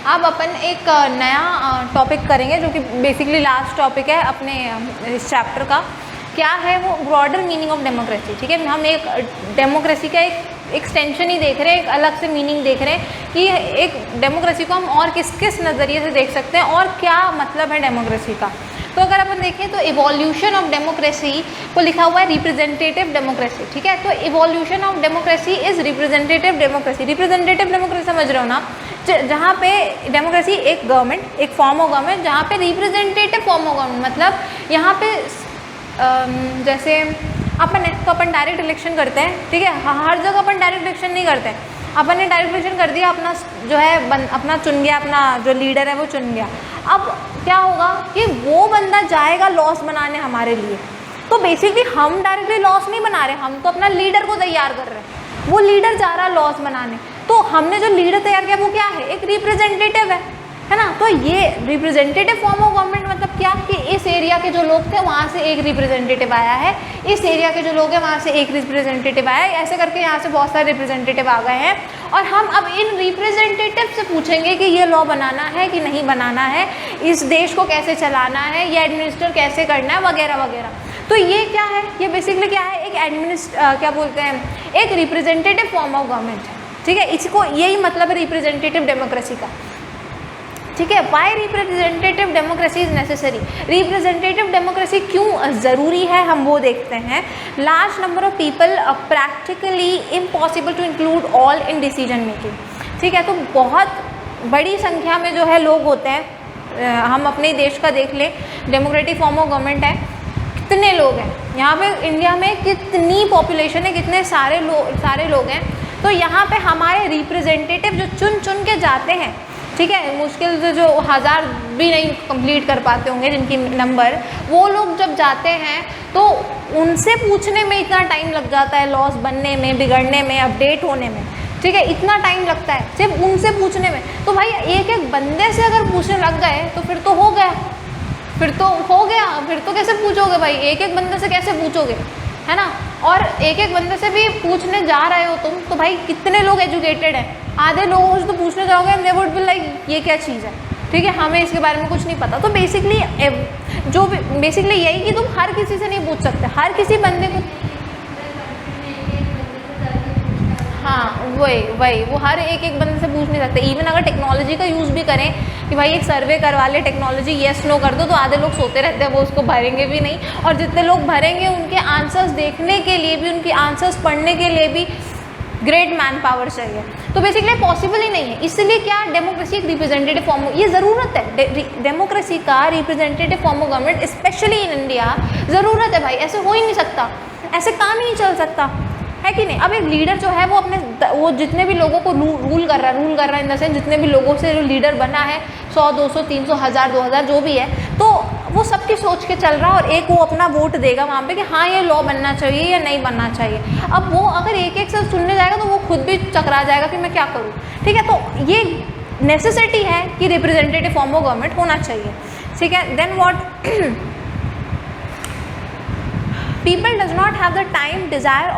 अब अपन एक नया टॉपिक करेंगे जो कि बेसिकली लास्ट टॉपिक है अपने इस चैप्टर का। क्या है वो? Broader meaning of democracy. ठीक है, हम एक डेमोक्रेसी का एक एक्सटेंशन ही देख रहे हैं, एक अलग से मीनिंग देख रहे हैं कि एक डेमोक्रेसी को हम और किस किस नज़रिए से देख सकते हैं और क्या मतलब है डेमोक्रेसी का। तो अगर अपन देखें तो इवोल्यूशन ऑफ डेमोक्रेसी को लिखा हुआ है रिप्रेजेंटेटिव डेमोक्रेसी। ठीक है, तो evolution of democracy is representative democracy. Representative democracy समझ रहे हो ना, जहाँ पे डेमोक्रेसी एक गवर्नमेंट, एक फॉर्म ऑफ गवर्नमेंट, जहाँ पे रिप्रेजेंटेटिव फॉर्म ऑफ गवर्नमेंट, मतलब यहाँ पे जैसे अपन है तो अपन डायरेक्ट इलेक्शन करते हैं। ठीक है, हर जगह अपन डायरेक्ट इलेक्शन नहीं करते हैं। अपन ने डायरेक्ट इलेक्शन कर दिया, अपना जो है अपना चुन गया, अपना जो लीडर है वो चुन गया। अब क्या होगा कि वो बंदा जाएगा लॉस बनाने हमारे लिए। तो बेसिकली हम डायरेक्टली लॉस नहीं बना रहे, हम तो अपना लीडर को तैयार कर रहे हैं, वो लीडर जा रहा है लॉस बनाने। तो हमने जो लीडर तैयार किया वो क्या है? एक रिप्रेजेंटेटिव है ना। तो ये रिप्रेजेंटेटिव फॉर्म ऑफ गवर्नमेंट मतलब क्या कि इस एरिया के जो लोग थे वहाँ से एक रिप्रेजेंटेटिव आया है, इस एरिया के जो लोग हैं वहाँ से एक रिप्रेजेंटेटिव आया है, ऐसे करके यहाँ से बहुत सारे रिप्रेजेंटेटिव आ गए हैं। और हम अब इन रिप्रेजेंटेटिव से पूछेंगे कि ये लॉ बनाना है कि नहीं बनाना है, इस देश को कैसे चलाना है, ये एडमिनिस्टर कैसे करना है, वगैरह वगैरह। तो ये क्या है? ये बेसिकली क्या है? एक क्या बोलते हैं, एक रिप्रेजेंटेटिव फॉर्म ऑफ गवर्नमेंट है। ठीक है, इसको यही मतलब है रिप्रेजेंटेटिव डेमोक्रेसी का। ठीक है, why representative democracy is necessary. Representative democracy क्यों ज़रूरी है हम वो देखते हैं। Large number of people practically impossible to include all in decision making. ठीक है, तो बहुत बड़ी संख्या में जो है लोग होते हैं। हम अपने देश का देख लें, डेमोक्रेटिक फॉर्म ऑफ गवर्नमेंट है, कितने लोग हैं यहाँ पे, इंडिया में कितनी पॉपुलेशन है, कितने सारे लोग हैं। तो यहाँ पे हमारे रिप्रेजेंटेटिव जो चुन चुन के जाते हैं, ठीक है, मुश्किल से जो 1000 भी नहीं कंप्लीट कर पाते होंगे जिनकी नंबर, वो लोग जब जाते हैं तो उनसे पूछने में इतना टाइम लग जाता है, लॉस बनने में, बिगड़ने में, अपडेट होने में। ठीक है, इतना टाइम लगता है सिर्फ उनसे पूछने में। तो भाई एक एक बंदे से अगर पूछने लग गए तो फिर तो हो गया, फिर तो कैसे पूछोगे भाई? एक एक बंदे से कैसे पूछोगे, है ना। और एक एक बंदे से भी पूछने जा रहे हो तुम, तो भाई कितने लोग एजुकेटेड हैं? आधे लोगों से तो पूछने जाओगे दे वुड बी लाइक ये क्या चीज़ है, ठीक है, हमें इसके बारे में कुछ नहीं पता। तो बेसिकली यही कि तुम हर किसी से नहीं पूछ सकते, हर किसी बंदे को, हाँ वही वो हर एक एक बंदे से पूछ नहीं सकते। इवन अगर टेक्नोलॉजी का यूज़ भी करें कि भाई एक सर्वे करवा ले, टेक्नोलॉजी येस नो कर दो, तो आधे लोग सोते रहते हैं, वो उसको भरेंगे भी नहीं। और जितने लोग भरेंगे उनके आंसर्स देखने के लिए भी, उनके आंसर्स पढ़ने के लिए भी ग्रेट मैन पावर चाहिए। तो बेसिकली पॉसिबल ही नहीं है। इसलिए क्या, डेमोक्रेसी एक रिप्रेजेंटेटिव फॉर्म, ये ज़रूरत है डेमोक्रेसी का, representative form of government specially in India ज़रूरत है भाई। ऐसे हो ही नहीं सकता, ऐसे काम ही नहीं चल सकता, है कि नहीं। अब एक लीडर जो है वो जितने भी लोगों को रूल कर रहा है इन द सेंस, जितने भी लोगों से जो लीडर बना है, 100 200 300 1000 2000 जो भी है, तो वो सबकी सोच के चल रहा है और एक वो अपना वोट देगा वहाँ पे कि हाँ ये लॉ बनना चाहिए या नहीं बनना चाहिए। अब वो अगर एक एक से सुनने जाएगा तो वो खुद भी चकरा जाएगा कि मैं क्या करूँ। ठीक है, तो ये नेसेसिटी है कि रिप्रेजेंटेटिव फॉर्म ऑफ गवर्नमेंट होना चाहिए। ठीक है, then what, people does not have the time, desire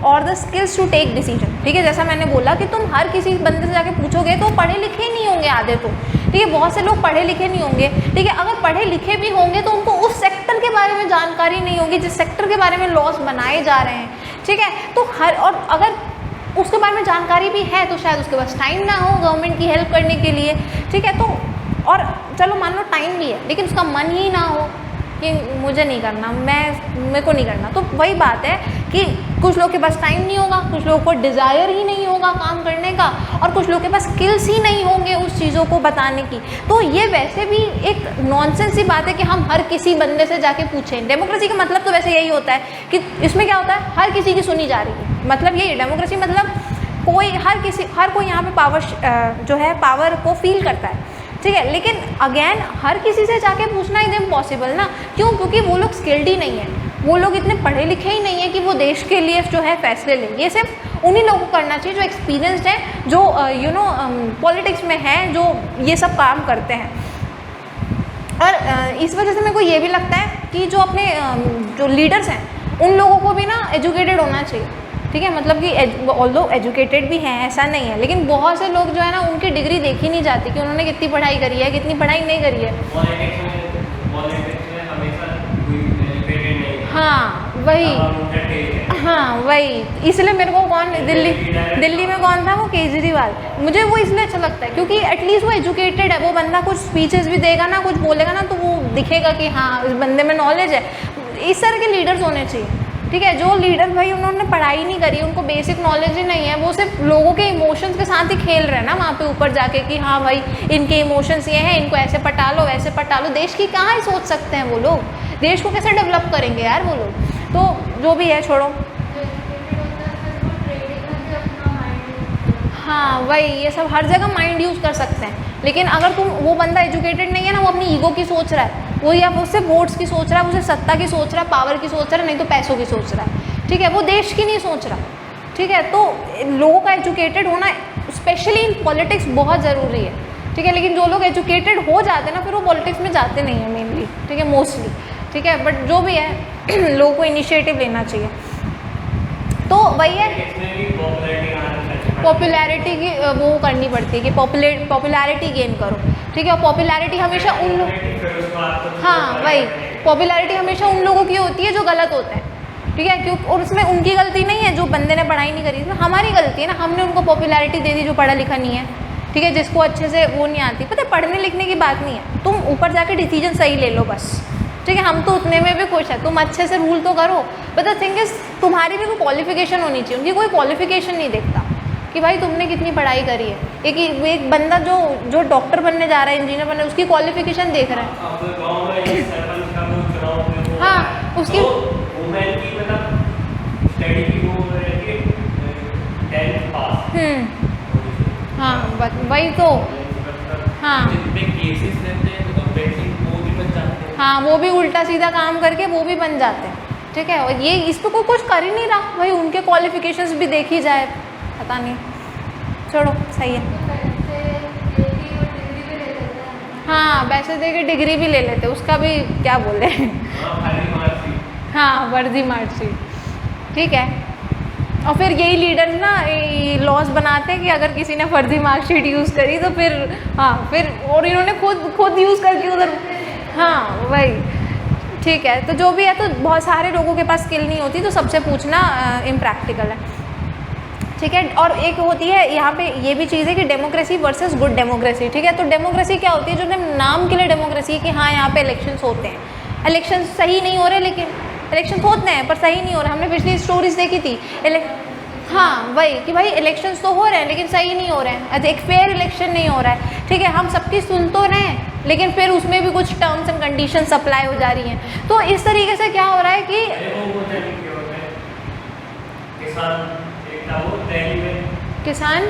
और the skills to take decision. ठीक है, जैसा मैंने बोला कि तुम हर किसी बंदे से जाके पूछोगे तो पढ़े लिखे ही नहीं होंगे आधे तो। ठीक है, बहुत से लोग पढ़े लिखे नहीं होंगे। ठीक है, अगर पढ़े लिखे भी होंगे तो उनको उस सेक्टर के बारे में जानकारी नहीं होगी जिस सेक्टर के बारे में लॉस बनाए जा रहे हैं। ठीक है, तो और अगर उसके बारे में जानकारी भी है तो शायद उसके पास टाइम ना हो गवर्नमेंट की हेल्प करने के लिए। ठीक है, तो और चलो मान लो टाइम भी है लेकिन उसका मन ही ना हो कि मुझे नहीं करना, मेरे को नहीं करना। तो वही बात है कि कुछ लोग के पास टाइम नहीं होगा, कुछ लोगों को डिज़ायर ही नहीं होगा काम करने का, और कुछ लोगों के पास स्किल्स ही नहीं होंगे उस चीज़ों को बताने की। तो ये वैसे भी एक नॉनसेंस सी बात है कि हम हर किसी बंदे से जाके पूछें। डेमोक्रेसी का मतलब तो वैसे यही होता है कि इसमें क्या होता है, हर किसी की सुनी जा रही है। मतलब यही डेमोक्रेसी, मतलब हर कोई यहाँ पे पावर जो है पावर को फील करता है। ठीक है, लेकिन अगेन हर किसी से जाके पूछना इज इम्पॉसिबल ना। क्यों? क्योंकि वो लोग स्किल्ड ही नहीं है, वो लोग इतने पढ़े लिखे ही नहीं है कि वो देश के लिए जो है फैसले लें। ये सिर्फ उन्हीं लोगों को करना चाहिए जो एक्सपीरियंस्ड है, जो पॉलिटिक्स में है, जो ये सब काम करते हैं। और इस वजह से मेरे को ये भी लगता है कि जो अपने जो लीडर्स हैं उन लोगों को भी ना एजुकेटेड होना चाहिए। ठीक है, मतलब कि ऑल्दो एजुकेटेड भी हैं, ऐसा नहीं है, लेकिन बहुत से लोग जो है ना उनकी डिग्री देखी नहीं जाती कि उन्होंने कितनी पढ़ाई करी है, कितनी पढ़ाई नहीं करी है। पॉलिटिक्स में हमेशा कोई एजुकेटेड नहीं। हाँ वही, हाँ वही, इसलिए मेरे को कौन दिल्ली में कौन था, वो केजरीवाल, मुझे वो इसलिए अच्छा लगता है क्योंकि एटलीस्ट वो एजुकेटेड है, वो बंदा कुछ स्पीचेस भी देगा ना, कुछ बोलेगा ना, तो वो दिखेगा कि हाँ इस बंदे में नॉलेज है। इस तरह के लीडर्स होने चाहिए, ठीक है। जो लीडर भाई उन्होंने पढ़ाई नहीं करी, उनको बेसिक नॉलेज ही नहीं है, वो सिर्फ लोगों के इमोशंस के साथ ही खेल रहे हैं ना वहाँ पे ऊपर जाके कि हाँ भाई इनके इमोशंस ये हैं, इनको ऐसे पटा लो वैसे पटा लो। देश की कहाँ ही सोच सकते हैं वो लोग, देश को कैसे डेवलप करेंगे यार वो लोग। तो जो भी है छोड़ो। हाँ वही, ये सब हर जगह माइंड यूज़ कर सकते हैं, लेकिन अगर तुम वो बंदा एजुकेटेड नहीं है ना, वो अपनी ईगो की सोच रहा है, वो या वो सिर्फ वोट्स की सोच रहा है, वो सिर्फ सत्ता की सोच रहा है, पावर की सोच रहा है, नहीं तो पैसों की सोच रहा है, ठीक है, वो देश की नहीं सोच रहा, ठीक है। तो लोगों का एजुकेटेड होना स्पेशली इन पॉलिटिक्स बहुत ज़रूरी है, ठीक है। लेकिन जो लोग एजुकेटेड हो जाते हैं ना, फिर वो पॉलिटिक्स में जाते नहीं हैं मेनली, ठीक है, मोस्टली, ठीक है। बट जो भी है लोगों को इनिशिएटिव लेना चाहिए। तो वही है, पॉपुलैरिटी की वो करनी पड़ती है कि पॉपुलैरिटी गेन करो, ठीक है। और पॉपुलैरिटी हमेशा उन लोग, हाँ वही, पॉपुलैरिटी हमेशा उन लोगों की होती है जो गलत होते हैं, ठीक है, क्योंकि और उसमें उनकी गलती नहीं है जो बंदे ने पढ़ाई नहीं करी, इसमें हमारी गलती है ना, हमने उनको पॉपुलैरिटी दे दी जो पढ़ा लिखा नहीं है, ठीक है, जिसको अच्छे से वो नहीं आती। पता है पढ़ने लिखने की बात नहीं है, तुम ऊपर जाके डिसीजन सही ले लो बस, ठीक है, हम तो उतने में भी खुश है, तुम अच्छे से रूल तो करो। बट द थिंग इज तुम्हारी भी कोई क्वालिफिकेशन होनी चाहिए, उनकी कोई क्वालिफिकेशन नहीं देखता कि भाई तुमने कितनी पढ़ाई करी है। एक बंदा जो डॉक्टर बनने जा रहा है, इंजीनियर बनने, उसकी क्वालिफिकेशन देख रहा है, हाँ उसकी हाँ वही तो, हाँ हाँ वो भी उल्टा सीधा काम करके वो भी बन जाते हैं, ठीक है। और ये इस पर कोई कुछ कर ही नहीं रहा भाई, उनके क्वालिफिकेशंस भी देखी जाए, पता नहीं, छोड़ो, सही है। हाँ पैसे दे के डिग्री भी ले लेते, उसका भी क्या बोले हाँ वर्दी मार्कशीट, ठीक है। और फिर यही लीडर ना लॉस बनाते हैं कि अगर किसी ने फर्जी मार्कशीट यूज़ करी तो फिर हाँ फिर, और इन्होंने खुद यूज़ करके उधर, हाँ वही, ठीक है। तो जो भी है, तो बहुत सारे लोगों के पास स्किल नहीं होती, तो सबसे पूछना इम्प्रैक्टिकल है, ठीक है। और एक होती है यहाँ पे ये भी चीज़ है कि डेमोक्रेसी वर्सेस गुड डेमोक्रेसी, ठीक है। तो डेमोक्रेसी क्या होती है, जो नाम के लिए डेमोक्रेसी है कि हाँ यहाँ पे इलेक्शंस होते हैं, इलेक्शंस सही नहीं हो रहे, लेकिन इलेक्शन होते हैं पर सही नहीं हो रहा। हमने पिछली स्टोरीज देखी थी, हाँ वही कि भाई इलेक्शंस तो हो रहे हैं लेकिन सही नहीं हो रहे हैं, एक फेयर इलेक्शन नहीं हो रहा है, ठीक है। हम सबकी सुन तो रहे हैं, लेकिन फिर उसमें भी कुछ टर्म्स एंड कंडीशंस अप्लाई हो जा रही हैं। तो इस तरीके से क्या हो रहा है कि किसान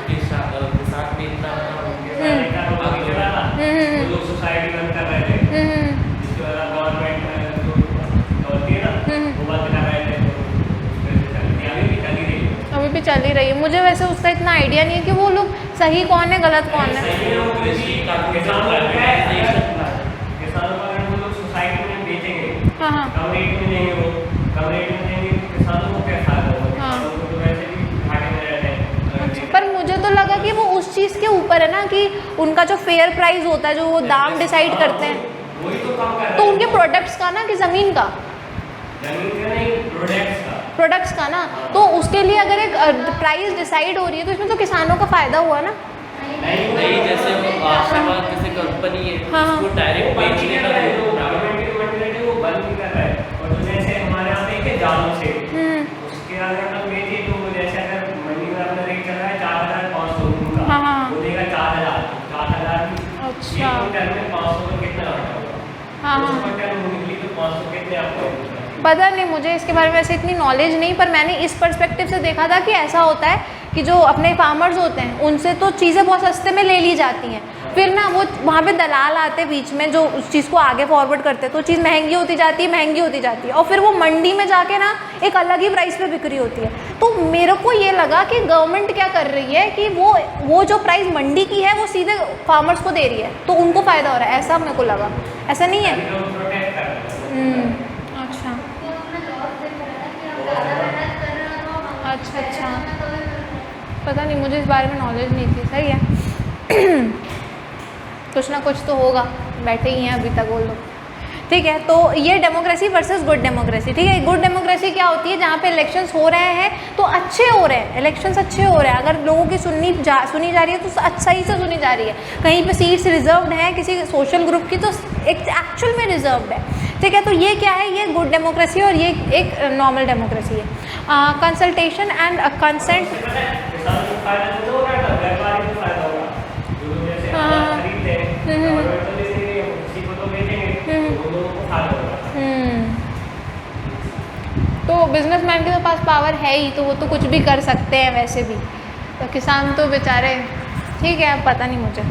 अभी भी चल ही रही है। मुझे वैसे उसका इतना आइडिया नहीं है कि वो लोग सही कौन है गलत कौन है। हाँ हाँ पर मुझे तो लगा कि वो उस चीज़ के ऊपर है ना कि उनका जो फेयर प्राइस होता है, जो वो दाम डिसाइड करते हैं, तो उनके प्रोडक्ट्स का ना कि ज़मीन का, प्रोडक्ट्स का ना, तो उसके लिए अगर एक प्राइस डिसाइड हो रही है तो इसमें तो किसानों का फ़ायदा हुआ ना। नहीं जैसे आपके पास जैसे कंपनी है, हाँ उसको डायरेक्ट बेचने का वो बंद नहीं कर रहा है। और तो जैसे हमारे यहाँ पे जालू से उसके अगर हम बेचे तो जैसे अगर मंडी में अपना रेट चल रहा है 4,500 का, हाँ वो देगा 4,000 अच्छा टन में 500 का कितना घटा होगा। हाँ टन निकली तो 500 कितने आपको पता नहीं, मुझे इसके बारे में वैसे इतनी नॉलेज नहीं, पर मैंने इस पर्सपेक्टिव से देखा था कि ऐसा होता है कि जो अपने फार्मर्स होते हैं उनसे तो चीज़ें बहुत सस्ते में ले ली जाती हैं, फिर ना वो वहाँ पे दलाल आते हैं बीच में जो उस चीज़ को आगे फॉरवर्ड करते हैं, तो चीज़ महंगी होती जाती है, और फिर वो मंडी में जाके ना एक अलग ही प्राइस पे बिक्री होती है। तो मेरे को ये लगा कि गवर्नमेंट क्या कर रही है कि वो जो प्राइस मंडी की है वो सीधे फार्मर्स को दे रही है, तो उनको फ़ायदा हो रहा है, ऐसा मेरे को लगा। ऐसा नहीं है? अच्छा अच्छा पता नहीं, मुझे इस बारे में नॉलेज नहीं थी। सही है कुछ ना कुछ तो होगा, बैठे ही हैं अभी तक वो लोग। ठीक है, तो ये डेमोक्रेसी वर्सेस गुड डेमोक्रेसी। ठीक है, गुड डेमोक्रेसी क्या होती है? जहाँ पे इलेक्शंस हो रहे हैं तो अच्छे हो रहे हैं, इलेक्शंस अच्छे हो रहे हैं, अगर लोगों की सुनी जा रही है तो अच्छा ही से सुनी जा रही है। कहीं पे सीट्स रिजर्व्ड हैं किसी सोशल ग्रुप की तो एक्चुअल में रिजर्व्ड है। ठीक है, तो ये क्या है? ये गुड डेमोक्रेसी और ये एक नॉर्मल डेमोक्रेसी है। Consultation and consent. तो बिजनेसमैन के तो पास पावर है ही, तो वो तो कुछ भी कर सकते हैं वैसे भी, तो किसान तो बेचारे ठीक है, पता नहीं मुझे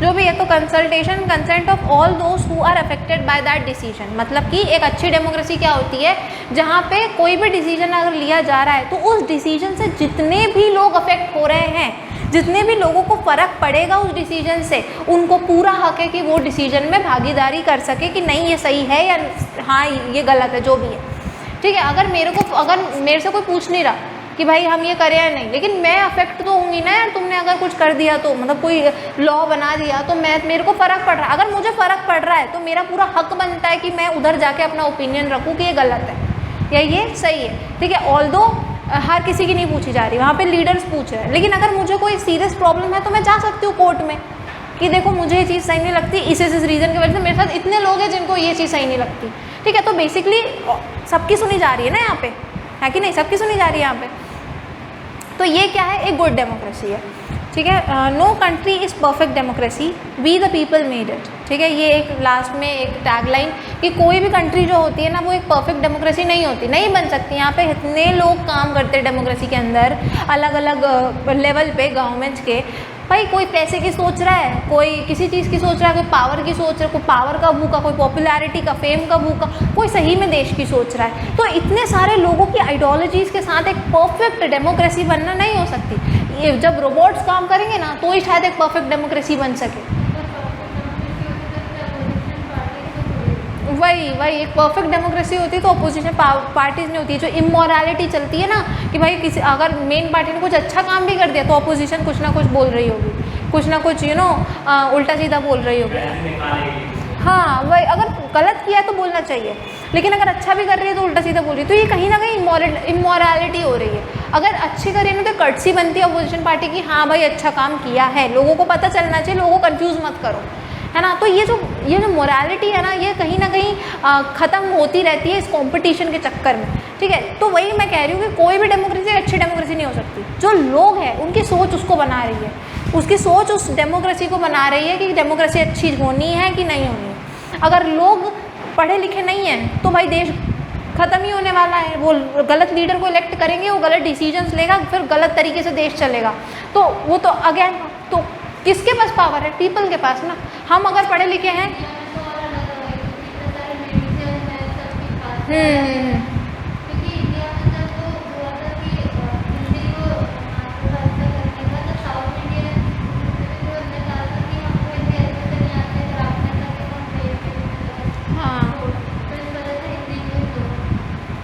जो भी है। तो consultation consent of all those who are affected by that decision, मतलब कि एक अच्छी डेमोक्रेसी क्या होती है? जहाँ पे कोई भी डिसीजन अगर लिया जा रहा है तो उस डिसीजन से जितने भी लोग अफेक्ट हो रहे हैं, जितने भी लोगों को फ़र्क पड़ेगा उस डिसीजन से, उनको पूरा हक है कि वो डिसीजन में भागीदारी कर सके कि नहीं ये सही है या हाँ ये गलत है, जो भी है। ठीक है, अगर मेरे से कोई पूछ नहीं रहा कि भाई हम ये करें या नहीं, लेकिन मैं अफेक्ट तो होंगी ना यार, तुमने अगर कुछ कर दिया तो, मतलब कोई लॉ बना दिया तो मेरे को फ़र्क पड़ रहा है। अगर मुझे फ़र्क पड़ रहा है तो मेरा पूरा हक बनता है कि मैं उधर जाके अपना ओपिनियन रखूँ कि ये गलत है या ये सही है। ठीक है, ऑल्दो हर किसी की नहीं पूछी जा रही, वहाँ पे लीडर्स पूछ रहे हैं, लेकिन अगर मुझे कोई सीरियस प्रॉब्लम है तो मैं जा सकती हूँ कोर्ट में कि देखो मुझे ये चीज़ सही नहीं लगती, इस रीज़न की वजह से मेरे साथ इतने लोग हैं जिनको ये चीज़ सही नहीं लगती। ठीक है, तो बेसिकली सबकी सुनी जा रही है ना यहाँ पे, है कि नहीं? सबकी सुनी जा रही है यहाँ पे। तो ये क्या है? एक गुड डेमोक्रेसी है। ठीक है, no country is perfect democracy, we the people made it. ठीक है, ये एक लास्ट में एक टैगलाइन कि कोई भी कंट्री जो होती है ना वो एक परफेक्ट डेमोक्रेसी नहीं होती, नहीं बन सकती। यहाँ पे इतने लोग काम करते हैं डेमोक्रेसी के अंदर, अलग अलग लेवल पे गवर्नमेंट्स के। भाई कोई पैसे की सोच रहा है, कोई किसी चीज़ की सोच रहा है, कोई पावर की सोच रहा है, कोई पावर का भूखा, कोई पॉपुलैरिटी का, फेम का भूखा, कोई सही में देश की सोच रहा है। तो इतने सारे लोगों की आइडियोलॉजीज़ के साथ एक परफेक्ट डेमोक्रेसी बनना नहीं हो सकती। ये जब रोबोट्स काम करेंगे ना तो ही शायद एक परफेक्ट डेमोक्रेसी बन सके। वही एक परफेक्ट डेमोक्रेसी होती है तो अपोजिशन पार्टीज नहीं होती है। जो इमोरलिटी चलती है ना कि भाई किसी अगर मेन पार्टी ने कुछ अच्छा काम भी कर दिया तो अपोजिशन कुछ ना कुछ बोल रही होगी, कुछ ना कुछ उल्टा सीधा बोल रही होगी। हाँ वही, अगर गलत किया तो बोलना चाहिए, लेकिन अगर अच्छा भी कर रही है तो उल्टा सीधा बोल रही है, तो ये कहीं ना कहीं इमोरलिटी हो रही है। अगर अच्छी करिए ना तो कर्टसी बनती है अपोजिशन पार्टी की, हाँ भाई अच्छा काम किया है, लोगों को पता चलना चाहिए, लोगों को कंफ्यूज मत करो, है ना। तो ये जो मोरालिटी है ना ये कहीं ना कहीं ख़त्म होती रहती है इस कंपटीशन के चक्कर में। ठीक है, तो वही मैं कह रही हूँ कि कोई भी डेमोक्रेसी अच्छी डेमोक्रेसी नहीं हो सकती। जो लोग हैं उनकी सोच उसको बना रही है, उसकी सोच उस डेमोक्रेसी को बना रही है कि डेमोक्रेसी अच्छी होनी है कि नहीं होनी है। अगर लोग पढ़े लिखे नहीं हैं तो भाई देश ख़त्म ही होने वाला है। वो गलत लीडर को इलेक्ट करेंगे, वो गलत डिसीजंस लेगा, फिर गलत तरीके से देश चलेगा। तो वो तो अगेन तो किसके पास पावर है? पीपल के पास ना। हम अगर पढ़े लिखे हैं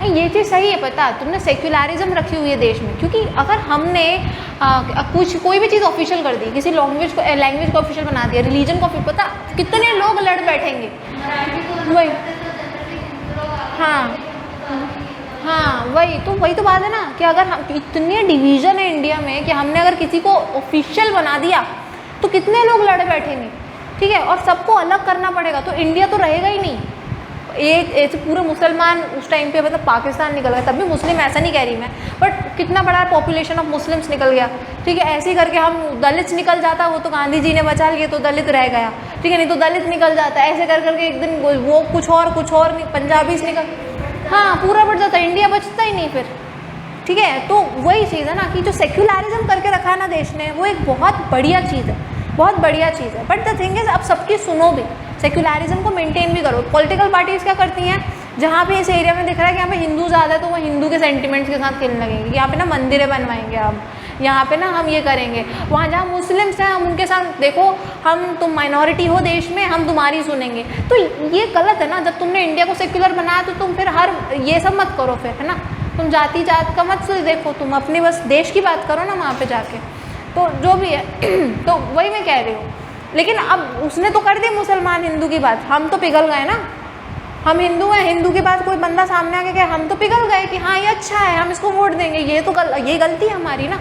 ये चीज़ सही है। पता तुमने सेक्युलरिज्म रखी हुई है देश में, क्योंकि अगर हमने कुछ कोई भी चीज़ ऑफिशियल कर दी, किसी लैंग्वेज को ऑफिशियल बना दिया, रिलीजन को, पता कितने लोग लड़ बैठेंगे। वही हाँ वही तो बात है ना कि अगर हम इतने डिवीज़न है इंडिया में कि हमने अगर किसी को ऑफिशियल बना दिया तो कितने लोग लड़ बैठेंगे। ठीक है, और सबको अलग करना पड़ेगा तो इंडिया तो रहेगा ही नहीं। एक पूरे मुसलमान उस टाइम पे मतलब पाकिस्तान निकल गया, तब भी मुस्लिम ऐसा नहीं कह रही मैं, बट कितना बड़ा पॉपुलेशन ऑफ मुस्लिम्स निकल गया। ठीक है, ऐसे ही करके हम दलित निकल जाता, वो तो गांधी जी ने बचा लिया तो दलित रह गया। ठीक है, नहीं तो दलित निकल जाता, ऐसे कर करके एक दिन वो कुछ और पंजाबी निकल, हाँ पूरा बढ़ जाता, इंडिया बचता ही नहीं फिर। ठीक है, तो वही चीज़ है ना कि जो सेक्युलरिज्म करके रखा है ना देश ने, वो एक बहुत बढ़िया चीज़ है, बहुत बढ़िया चीज़ है। बट द थिंग इज अब सबकी सुनो भी, सेक्युलरिज्म को मेंटेन भी करो। पॉलिटिकल पार्टीज़ क्या करती हैं, जहाँ पे इस एरिया में दिख रहा है कि यहाँ पे हिंदू ज़्यादा है तो वो हिंदू के सेंटिमेंट्स के साथ खेलने लगेंगे, यहाँ पे ना मंदिरें बनवाएंगे हम, यहाँ पे ना हम ये करेंगे। वहाँ जहाँ मुस्लिम्स हैं हम उनके साथ, देखो तुम माइनॉरिटी हो देश में, हम तुम्हारी सुनेंगे। तो ये गलत है ना। जब तुमने इंडिया को सेक्युलर बनाया तो तुम फिर ये सब मत करो फिर, है ना। तुम जाति जात का मत देखो, तुम अपनी बस देश की बात करो ना वहाँ पे जाके। तो जो भी है तो वही मैं कह रही हूँ। लेकिन अब उसने तो कर दी मुसलमान हिंदू की बात, हम तो पिघल गए ना, हम हिंदू हैं, हिंदू के बाद कोई बंदा सामने आके कहे हम तो पिघल गए कि हाँ ये अच्छा है, हम इसको वोट देंगे, ये तो ये गलती है हमारी ना,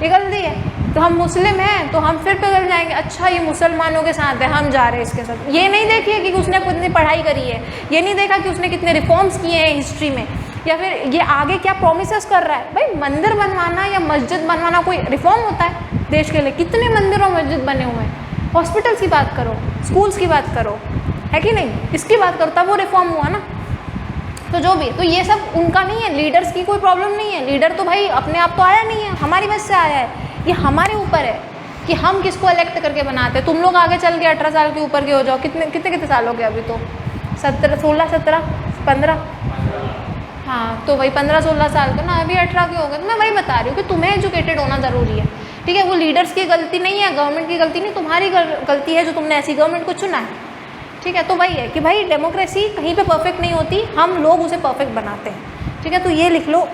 ये गलती है। तो हम मुस्लिम हैं तो हम फिर पिघल जाएंगे, अच्छा ये मुसलमानों के साथ है, हम जा रहे हैं इसके साथ। ये नहीं देखिए कि उसने कितनी पढ़ाई करी है, ये नहीं देखा कि उसने कितने रिफॉर्म्स किए हैं हिस्ट्री में, या फिर ये आगे क्या प्रोमिसेस कर रहा है। भाई मंदिर बनवाना या मस्जिद बनवाना कोई रिफॉर्म होता है देश के लिए? कितने मंदिर और मस्जिद बने हुए हैं। हॉस्पिटल्स की बात करो, स्कूल्स की बात करो, है कि नहीं, इसकी बात करो, तब वो रिफॉर्म हुआ ना। तो जो भी, तो ये सब उनका नहीं है, लीडर्स की कोई प्रॉब्लम नहीं है। लीडर तो भाई अपने आप तो आया नहीं है, हमारी वजह से आया है। ये हमारे ऊपर है कि हम किसको इलेक्ट करके बनाते हैं। तुम लोग आगे चल के 18 साल के ऊपर के हो जाओ, कितने साल हो गए अभी तो, 16 17 15, हाँ तो वही 15-16 साल का ना, अभी 18 के हो गए। तो मैं वही बता रही हूँ कि तुम्हें एजुकेटेड होना ज़रूरी है, ठीक है। वो लीडर्स की गलती नहीं है, गवर्नमेंट की गलती नहीं, तुम्हारी गलती है जो तुमने ऐसी गवर्नमेंट को चुना है, ठीक है। तो वही है कि भाई डेमोक्रेसी कहीं पे परफेक्ट नहीं होती, हम लोग उसे परफेक्ट बनाते हैं, ठीक है। तो ये लिख लो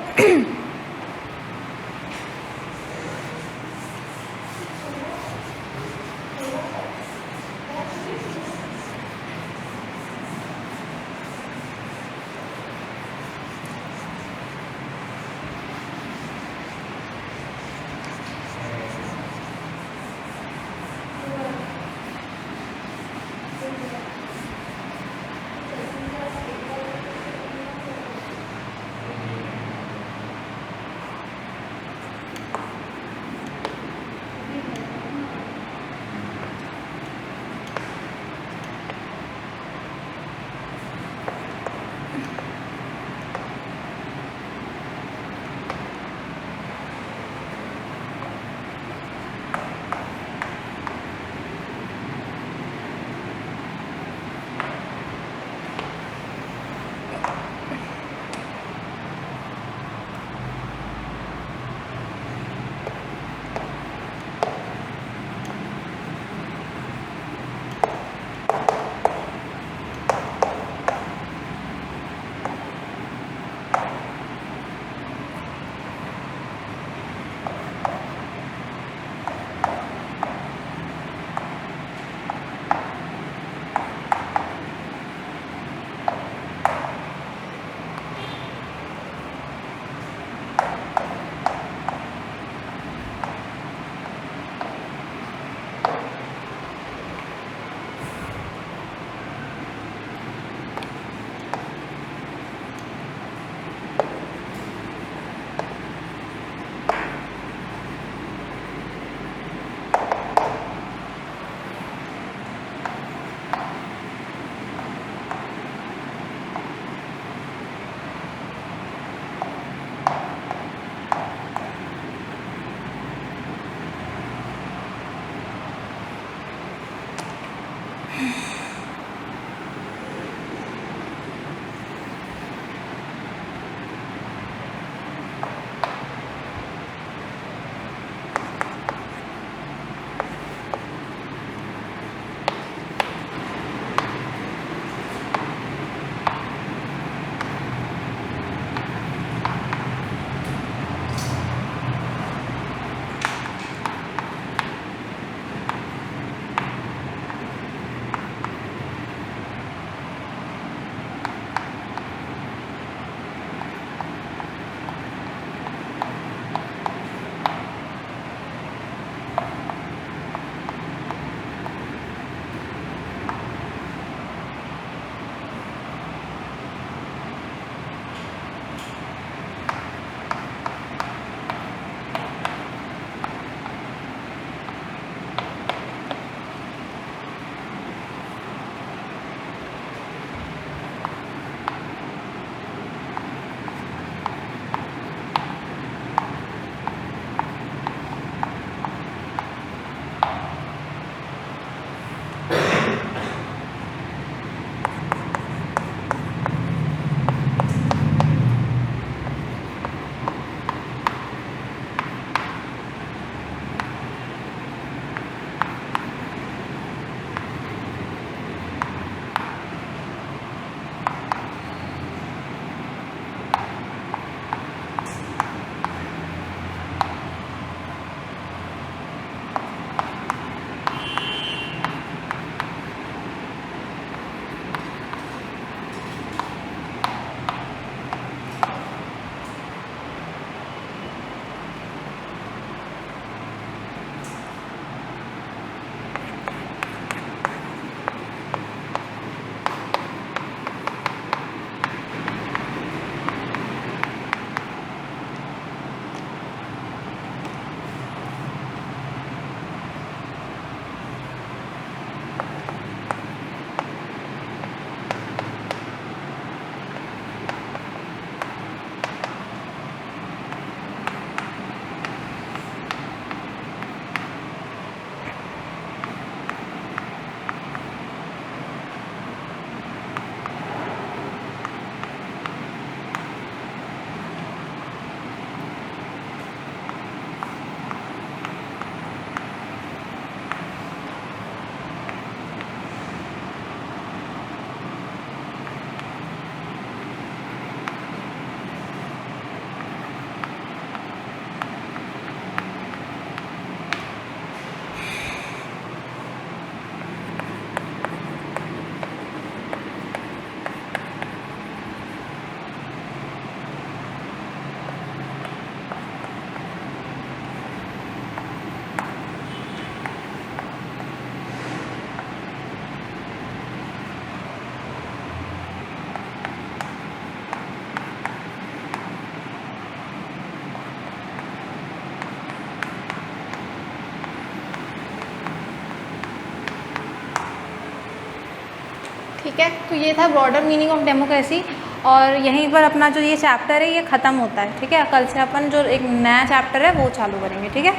ठीक है, तो ये था ब्रॉडर मीनिंग ऑफ डेमोक्रेसी और यहीं पर अपना जो ये चैप्टर है ये ख़त्म होता है। ठीक है, कल से अपन जो एक नया चैप्टर है वो चालू करेंगे। ठीक है।